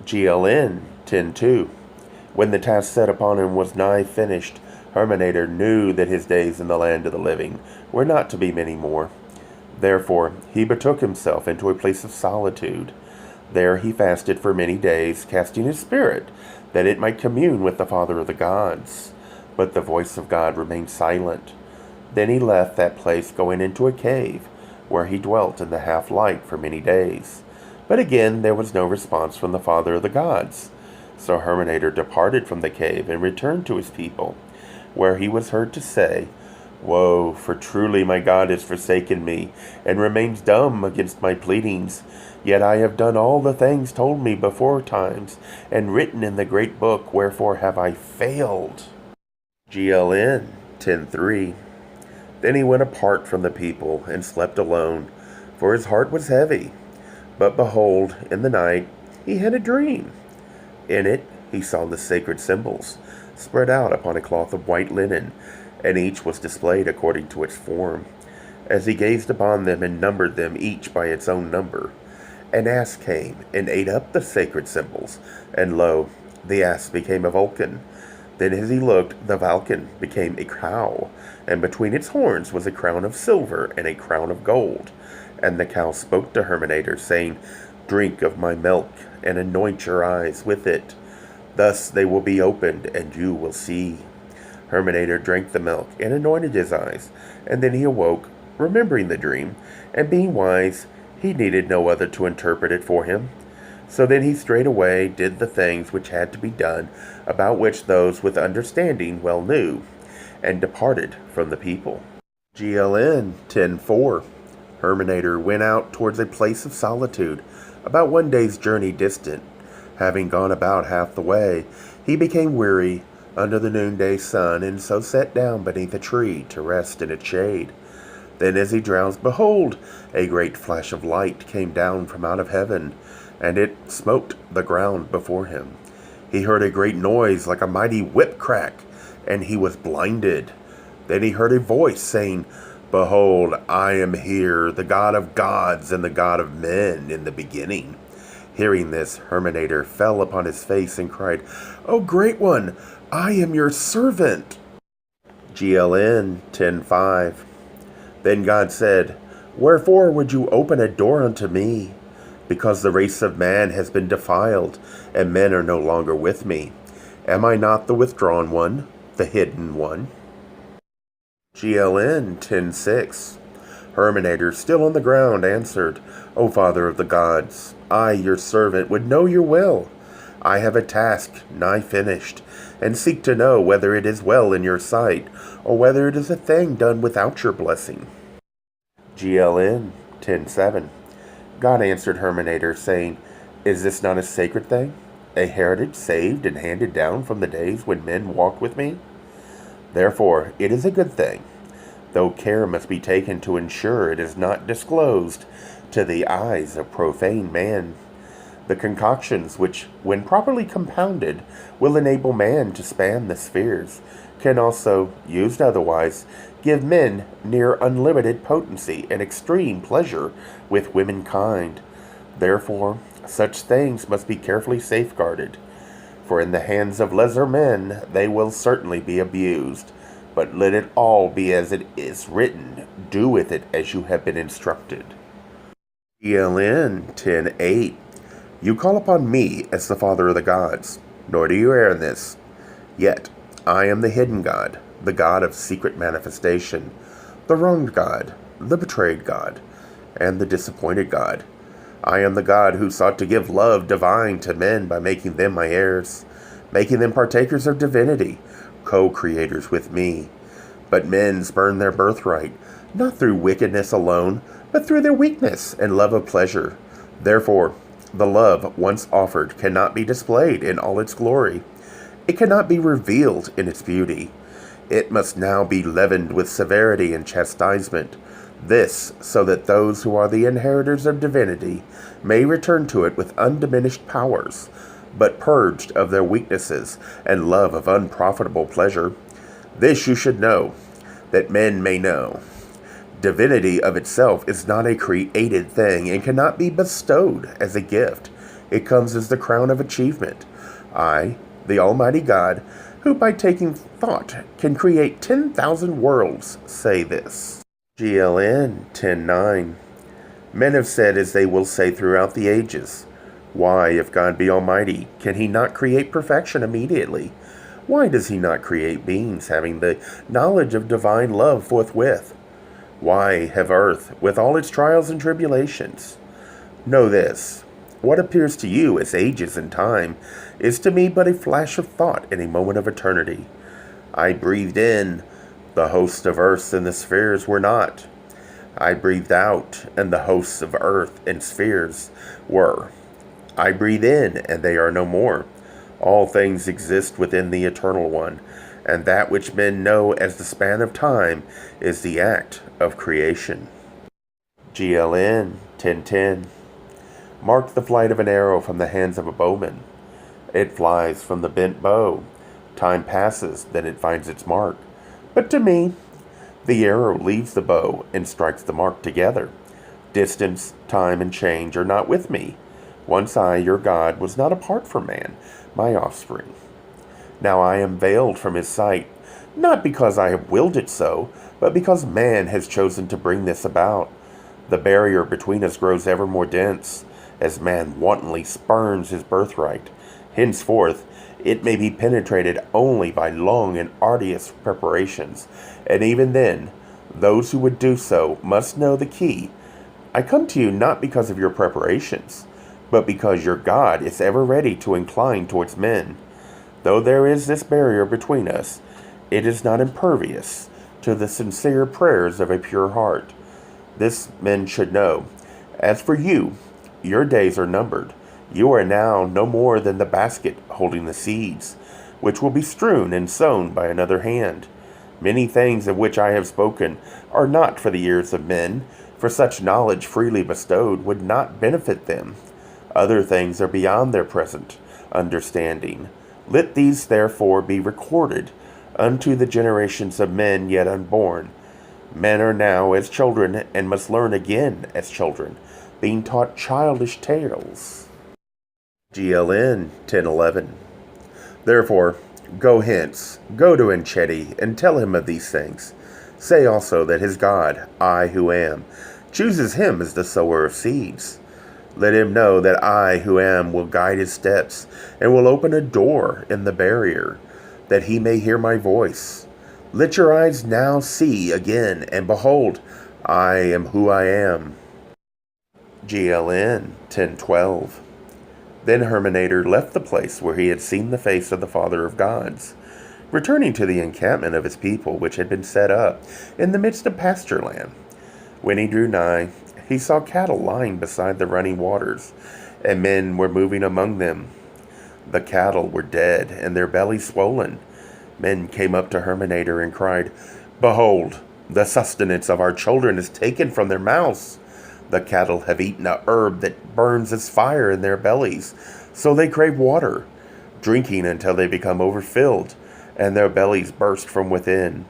S1: GLN 10:2. When the task set upon him was nigh finished, Hurmenator knew that his days in the land of the living were not to be many more. Therefore he betook himself into a place of solitude. There he fasted for many days, casting his spirit that it might commune with the Father of the gods. But the voice of God remained silent. Then he left that place, going into a cave, where he dwelt in the half-light for many days. But again there was no response from the Father of the gods. So Hurmenator departed from the cave and returned to his people, where he was heard to say, "Woe, for truly my God has forsaken me, and remains dumb against my pleadings. Yet I have done all the things told me before times, and written in the great book, wherefore have I failed?" GLN 10:3. Then he went apart from the people, and slept alone, for his heart was heavy. But behold, in the night he had a dream. In it he saw the sacred symbols, spread out upon a cloth of white linen, and each was displayed according to its form. As he gazed upon them and numbered them each by its own number, an ass came and ate up the sacred symbols, and lo, the ass became a Vulcan. Then as he looked, the Vulcan became a cow, and between its horns was a crown of silver and a crown of gold. And the cow spoke to Hurmenator, saying, "Drink of my milk, and anoint your eyes with it. Thus they will be opened, and you will see." Hurmenator drank the milk, and anointed his eyes, and then he awoke, remembering the dream, and being wise, he needed no other to interpret it for him. So then he straightway did the things which had to be done, about which those with understanding well knew, and departed from the people. GLN 10:4. Hurmenator went out towards a place of solitude, about 1 day's journey distant. Having gone about half the way, he became weary under the noonday sun, and so sat down beneath a tree to rest in its shade. Then as he drowsed, behold, a great flash of light came down from out of heaven, and it smote the ground before him. He heard a great noise like a mighty whip crack, and he was blinded. Then he heard a voice saying, "Behold, I am here, the God of gods and the God of men in the beginning." Hearing this, Hurmenator fell upon his face and cried, "O great one, I am your servant." GLN 10:5. Then God said, "Wherefore would you open a door unto me? Because the race of man has been defiled, and men are no longer with me. Am I not the withdrawn one, the hidden one?" GLN 10:6. Hurmenator, still on the ground, answered, "O Father of the gods, I, your servant, would know your will. I have a task nigh finished, and seek to know whether it is well in your sight, or whether it is a thing done without your blessing." GLN 10:7. God answered Hurmenator, saying, "Is this not a sacred thing, a heritage saved and handed down from the days when men walked with me? Therefore it is a good thing, though care must be taken to ensure it is not disclosed to the eyes of profane man. The concoctions which, when properly compounded, will enable man to span the spheres, can also, used otherwise, give men near unlimited potency and extreme pleasure with womankind. Therefore, such things must be carefully safeguarded, for in the hands of lesser men they will certainly be abused. But let it all be as it is written. Do with it as you have been instructed." GLN 10:8. You call upon me as the Father of the gods, nor do you err in this. Yet I am the hidden God, the God of secret manifestation, the wronged God, the betrayed God, and the disappointed God. I am the God who sought to give love divine to men by making them my heirs, making them partakers of divinity, co-creators with me. But men spurn their birthright, not through wickedness alone, but through their weakness and love of pleasure. Therefore, the love once offered cannot be displayed in all its glory. It cannot be revealed in its beauty. It must now be leavened with severity and chastisement. This, so that those who are the inheritors of divinity may return to it with undiminished powers, but purged of their weaknesses and love of unprofitable pleasure. This you should know, that men may know. Divinity of itself is not a created thing and cannot be bestowed as a gift. It comes as the crown of achievement. I, the Almighty God, who by taking thought can create 10,000 worlds, say this. GLN 10:9. Men have said as they will say throughout the ages, Why, if God be almighty, can he not create perfection immediately? Why does he not create beings having the knowledge of divine love forthwith? Why have earth, with all its trials and tribulations? Know this: what appears to you as ages in time is to me but a flash of thought in a moment of eternity. I breathed in, the hosts of earth and the spheres were not. I breathed out, and the hosts of earth and spheres were. I breathe in, and they are no more. All things exist within the Eternal One, and that which men know as the span of time is the act of creation. GLN 1010. Mark the flight of an arrow from the hands of a bowman. It flies from the bent bow. Time passes, then it finds its mark. But to me, the arrow leaves the bow and strikes the mark together. Distance, time, and change are not with me. Once I, your God, was not apart from man, my offspring. Now I am veiled from his sight, not because I have willed it so, but because man has chosen to bring this about. The barrier between us grows ever more dense, as man wantonly spurns his birthright. Henceforth, it may be penetrated only by long and arduous preparations, and even then, those who would do so must know the key. I come to you not because of your preparations, but because your God is ever ready to incline towards men. Though there is this barrier between us, it is not impervious to the sincere prayers of a pure heart. This men should know. As for you, your days are numbered. You are now no more than the basket holding the seeds, which will be strewn and sown by another hand. Many things of which I have spoken are not for the ears of men, for such knowledge freely bestowed would not benefit them. Other things are beyond their present understanding. Let these therefore be recorded unto the generations of men yet unborn. Men are now as children, and must learn again as children, being taught childish tales. GLN 1011. Therefore, go hence, go to Enchedi, and tell him of these things. Say also that his God, I who am, chooses him as the sower of seeds. Let him know that I who am will guide his steps, and will open a door in the barrier, that he may hear my voice. Let your eyes now see again, and behold, I am who I am. GLN 1012. Then Hurmenator left the place where he had seen the face of the Father of Gods, returning to the encampment of his people, which had been set up in the midst of pasture land. When he drew nigh, he saw cattle lying beside the running waters, and men were moving among them. The cattle were dead, and their bellies swollen. Men came up to Hurmenator and cried, Behold, the sustenance of our children is taken from their mouths. The cattle have eaten a herb that burns as fire in their bellies, so they crave water, drinking until they become overfilled, and their bellies burst from within.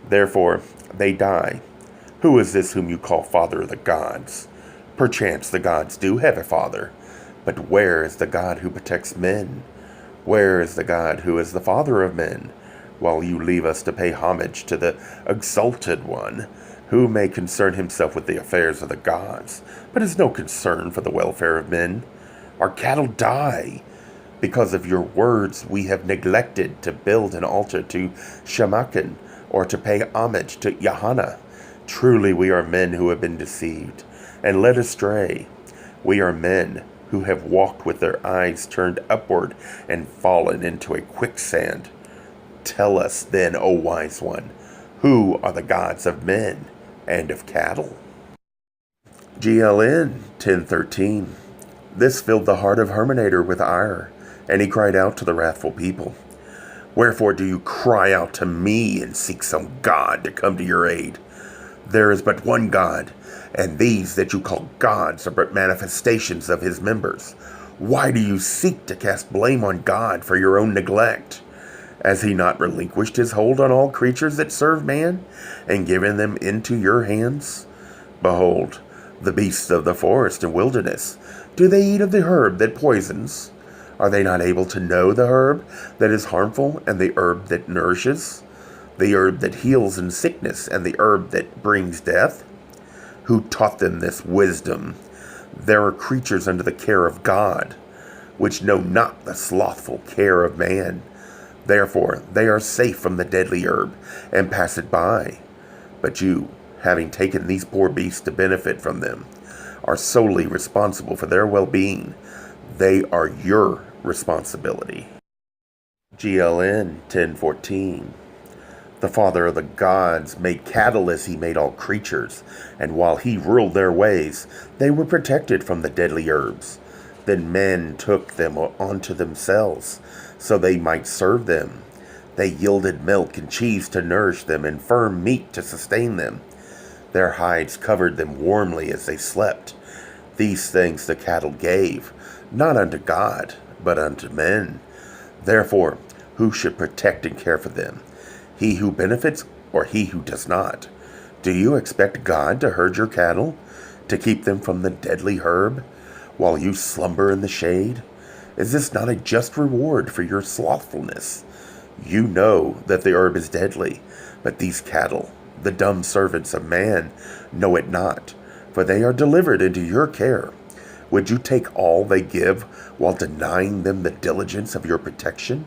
S1: Therefore they die. Who is this whom you call Father of the Gods? Perchance the gods do have a father, but where is the God who protects men? Where is the God who is the Father of men? While you leave us to pay homage to the exalted one, who may concern himself with the affairs of the gods, but has no concern for the welfare of men. Our cattle die. Because of your words, we have neglected to build an altar to Shamakin, or to pay homage to Yahana. Truly we are men who have been deceived and led astray. We are men who have walked with their eyes turned upward and fallen into a quicksand. Tell us then, O wise one, who are the gods of men and of cattle? GLN 1013. This filled the heart of Hurmenator with ire, and he cried out to the wrathful people, Wherefore do you cry out to me and seek some god to come to your aid? There is but one God, and these that you call gods are but manifestations of his members. Why do you seek to cast blame on God for your own neglect? Has he not relinquished his hold on all creatures that serve man, and given them into your hands? Behold, the beasts of the forest and wilderness, do they eat of the herb that poisons? Are they not able to know the herb that is harmful, and the herb that nourishes? The herb that heals in sickness, and the herb that brings death? Who taught them this wisdom? There are creatures under the care of God, which know not the slothful care of man. Therefore they are safe from the deadly herb, and pass it by. But you, having taken these poor beasts to benefit from them, are solely responsible for their well-being. They are your responsibility. GLN 1014. The Father of the gods made cattle as he made all creatures, and while he ruled their ways, they were protected from the deadly herbs. Then men took them onto themselves, so they might serve them. They yielded milk and cheese to nourish them, and firm meat to sustain them. Their hides covered them warmly as they slept. These things the cattle gave, not unto God, but unto men. Therefore, who should protect and care for them? He who benefits, or he who does not? Do you expect God to herd your cattle, to keep them from the deadly herb, while you slumber in the shade? Is this not a just reward for your slothfulness? You know that the herb is deadly, but these cattle, the dumb servants of man, know it not, for they are delivered into your care. Would you take all they give while denying them the diligence of your protection?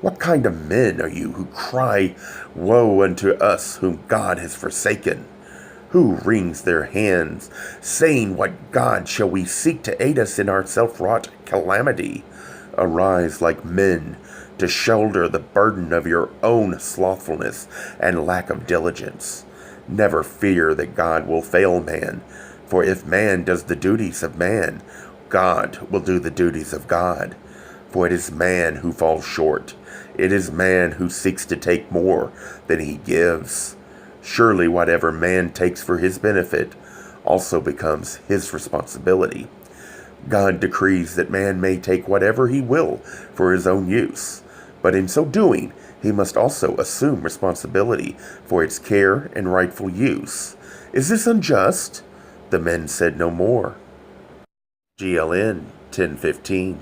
S1: What kind of men are you who cry, woe unto us whom God has forsaken? Who wrings their hands, saying, what God shall we seek to aid us in our self-wrought calamity? Arise like men to shoulder the burden of your own slothfulness and lack of diligence. Never fear that God will fail man, for if man does the duties of man, God will do the duties of God. For it is man who falls short. It is man who seeks to take more than he gives. Surely whatever man takes for his benefit also becomes his responsibility. God decrees that man may take whatever he will for his own use, but in so doing, he must also assume responsibility for its care and rightful use. Is this unjust? The men said no more. GLN 1015.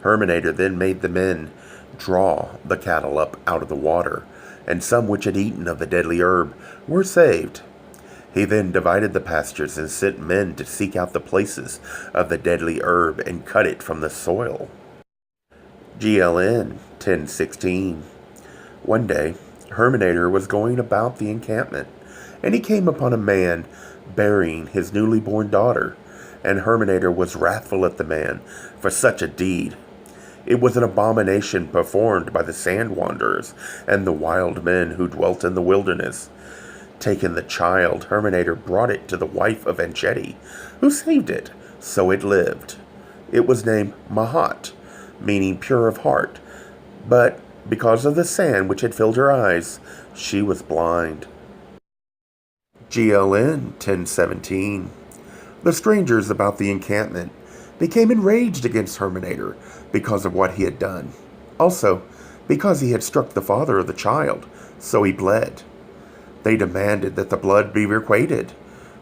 S1: Hurmenator then made the men draw the cattle up out of the water, and some which had eaten of the deadly herb were saved. He then divided the pastures and sent men to seek out the places of the deadly herb and cut it from the soil. GLN 1016. One day, Hurmenator was going about the encampment, and he came upon a man burying his newly born daughter, and Hurmenator was wrathful at the man for such a deed. It was an abomination performed by the sand wanderers and the wild men who dwelt in the wilderness. Taking the child, Hurmenator brought it to the wife of Enchedi, who saved it, so it lived. It was named Mahat, meaning pure of heart, but because of the sand which had filled her eyes, she was blind. GLN 1017. The strangers about the encampment became enraged against Hurmenator because of what he had done. Also, because he had struck the father of the child, so he bled. They demanded that the blood be requited.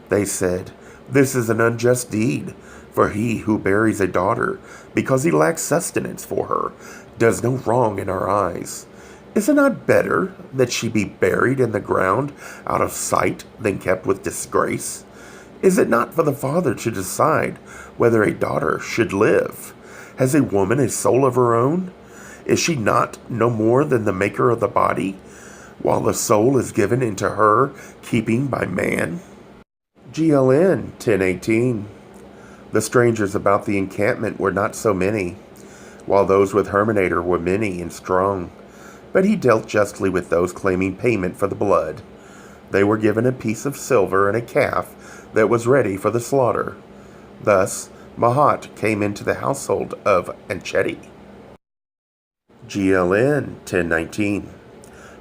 S1: They said, this is an unjust deed, for he who buries a daughter because he lacks sustenance for her does no wrong in our eyes. Is it not better that she be buried in the ground out of sight than kept with disgrace? Is it not for the father to decide whether a daughter should live? Has a woman a soul of her own? Is she not no more than the maker of the body, while the soul is given into her keeping by man? GLN 1018. The strangers about the encampment were not so many, while those with Hurmenator were many and strong. But he dealt justly with those claiming payment for the blood. They were given a piece of silver and a calf that was ready for the slaughter. Thus, Mahat came into the household of Enchedi. GLN 1019.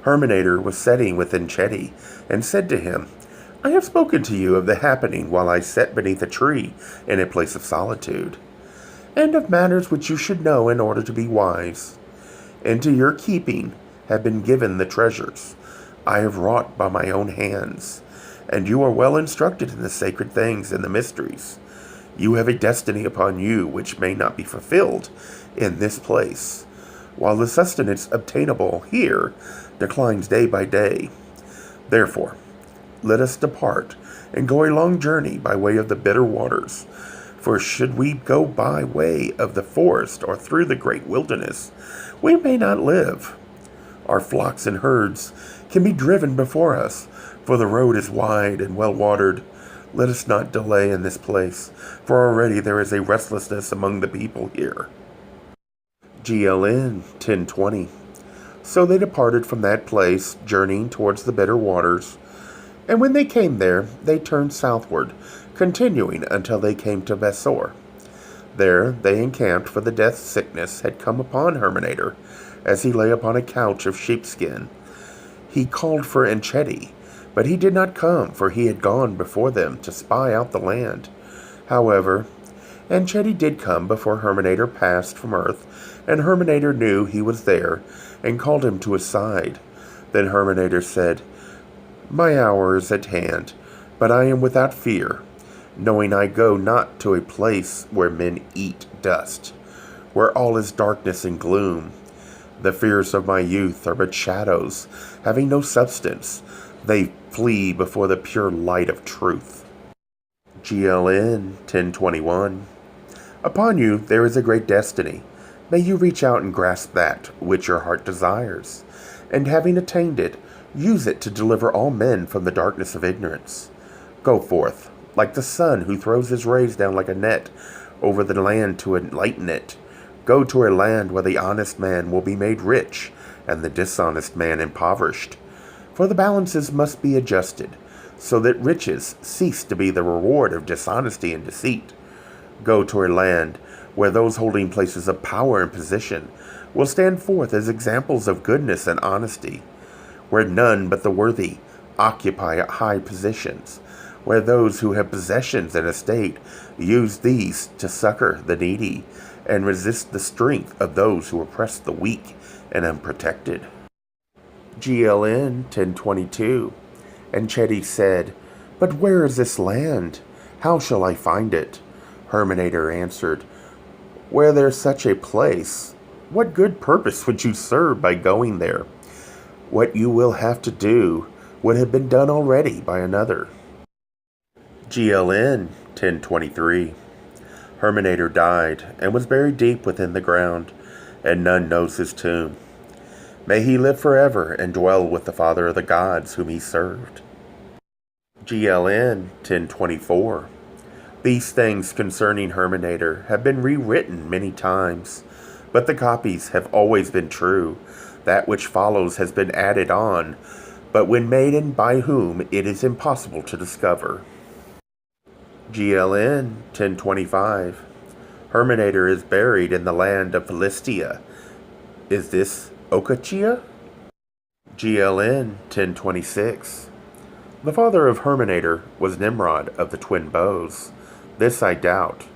S1: Hurmenator was sitting with Enchedi, and said to him, I have spoken to you of the happening while I sat beneath a tree in a place of solitude, and of matters which you should know in order to be wise. Into your keeping have been given the treasures I have wrought by my own hands, and you are well instructed in the sacred things and the mysteries. You have a destiny upon you which may not be fulfilled in this place, while the sustenance obtainable here declines day by day. Therefore, let us depart and go a long journey by way of the bitter waters, For should we go by way of the forest or through the great wilderness, we may not live. Our flocks and herds can be driven before us, for the road is wide and well watered. Let us not delay in this place, for already there is a restlessness among the people here. GLN 1020. So they departed from that place, journeying towards the bitter waters. And when they came there, they turned southward, continuing until they came to Besor. There they encamped, for the death sickness had come upon Hurmenator, as he lay upon a couch of sheepskin. He called for Enchedi, but he did not come, for he had gone before them to spy out the land. However, Enchedi did come before Hurmenator passed from earth, and Hurmenator knew he was there, and called him to his side. Then Hurmenator said, My hour is at hand, but I am without fear, knowing I go not to a place where men eat dust, where all is darkness and gloom. The fears of my youth are but shadows, having no substance. They flee before the pure light of truth. GLN 1021. Upon you there is a great destiny. May you reach out and grasp that which your heart desires, and having attained it, use it to deliver all men from the darkness of ignorance. Go forth, like the sun who throws his rays down like a net over the land to enlighten it. Go to a land where the honest man will be made rich, and the dishonest man impoverished. For the balances must be adjusted, so that riches cease to be the reward of dishonesty and deceit. Go to a land where those holding places of power and position will stand forth as examples of goodness and honesty, where none but the worthy occupy high positions, where those who have possessions and estate use these to succor the needy and resist the strength of those who oppress the weak and unprotected. GLN 1022. And Enchedi said, But where is this land? How shall I find it? Hurmenator answered, Where there's such a place, what good purpose would you serve by going there? What you will have to do would have been done already by another. GLN 1023. Hurmenator died and was buried deep within the ground, and none knows his tomb. May he live forever and dwell with the Father of the gods whom he served. GLN 1024. These things concerning Hurmenator have been rewritten many times, but the copies have always been true. That which follows has been added on, but when made and by whom it is impossible to discover. GLN 1025. Hurmenator is buried in the land of Philistia. Is this Okachia? GLN 1026. The father of Hurmenator was Nimrod of the twin bows. This I doubt,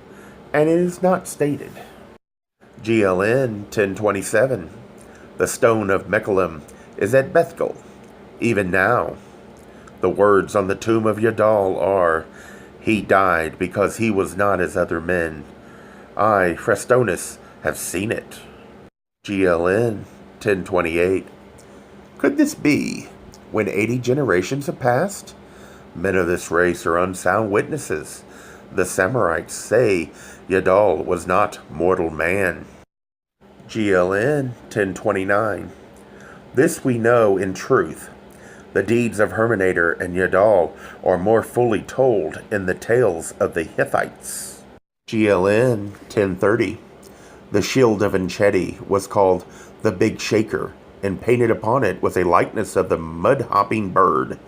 S1: and it is not stated. GLN 1027. The stone of Mechilem is at Bethel, even now. The words on the tomb of Yadal are, He died because he was not as other men. I, Frestonus, have seen it. GLN 1028. Could this be, when 80 generations have passed? Men of this race are unsound witnesses. The Samarites say Yadal was not mortal man. GLN 1029. This we know in truth. The deeds of Hurmenator and Yadal are more fully told in the tales of the Hittites. GLN 1030. The shield of Enchedi was called the Big Shaker, and painted upon it was a likeness of the mud-hopping bird.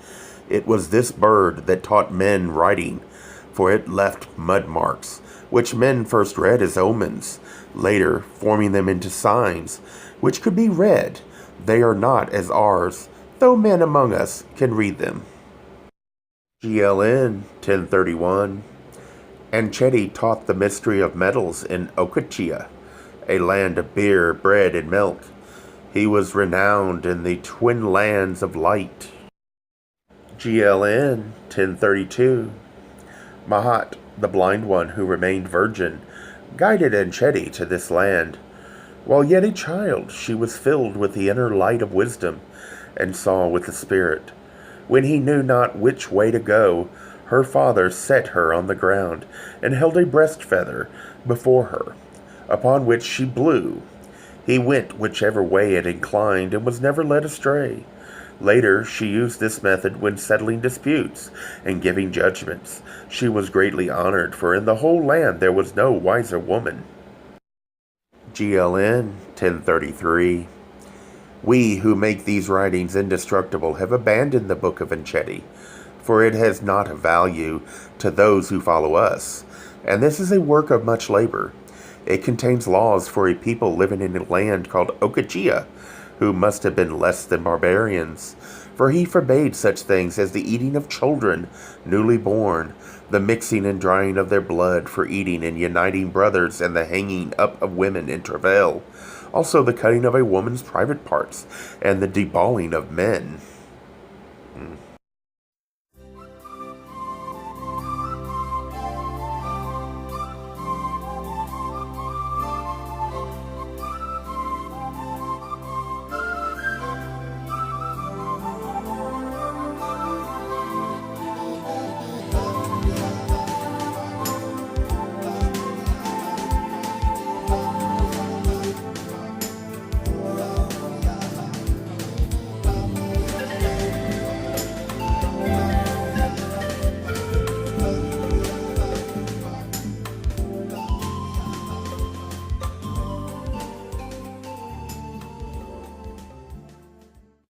S1: It was this bird that taught men writing, for it left mud marks, which men first read as omens, later forming them into signs, which could be read. They are not as ours, though men among us can read them. GLN 1031. Enchedi taught the mystery of metals in Okachia, a land of beer, bread, and milk. He was renowned in the twin lands of light. GLN 1032. Mahat, the blind one who remained virgin, guided Enchedi to this land. While yet a child, she was filled with the inner light of wisdom, and saw with the Spirit. When he knew not which way to go, her father set her on the ground and held a breast feather before her, upon which she blew. He went whichever way it inclined and was never led astray. Later, she used this method when settling disputes and giving judgments. She was greatly honored, for in the whole land there was no wiser woman. GLN 1033. We who make these writings indestructible have abandoned the Book of Encheti, for it has not a value to those who follow us, and this is a work of much labor. It contains laws for a people living in a land called Okachia, who must have been less than barbarians, for he forbade such things as the eating of children newly born, the mixing and drying of their blood for eating and uniting brothers, and the hanging up of women in travail, also the cutting of a woman's private parts, and the deballing of men.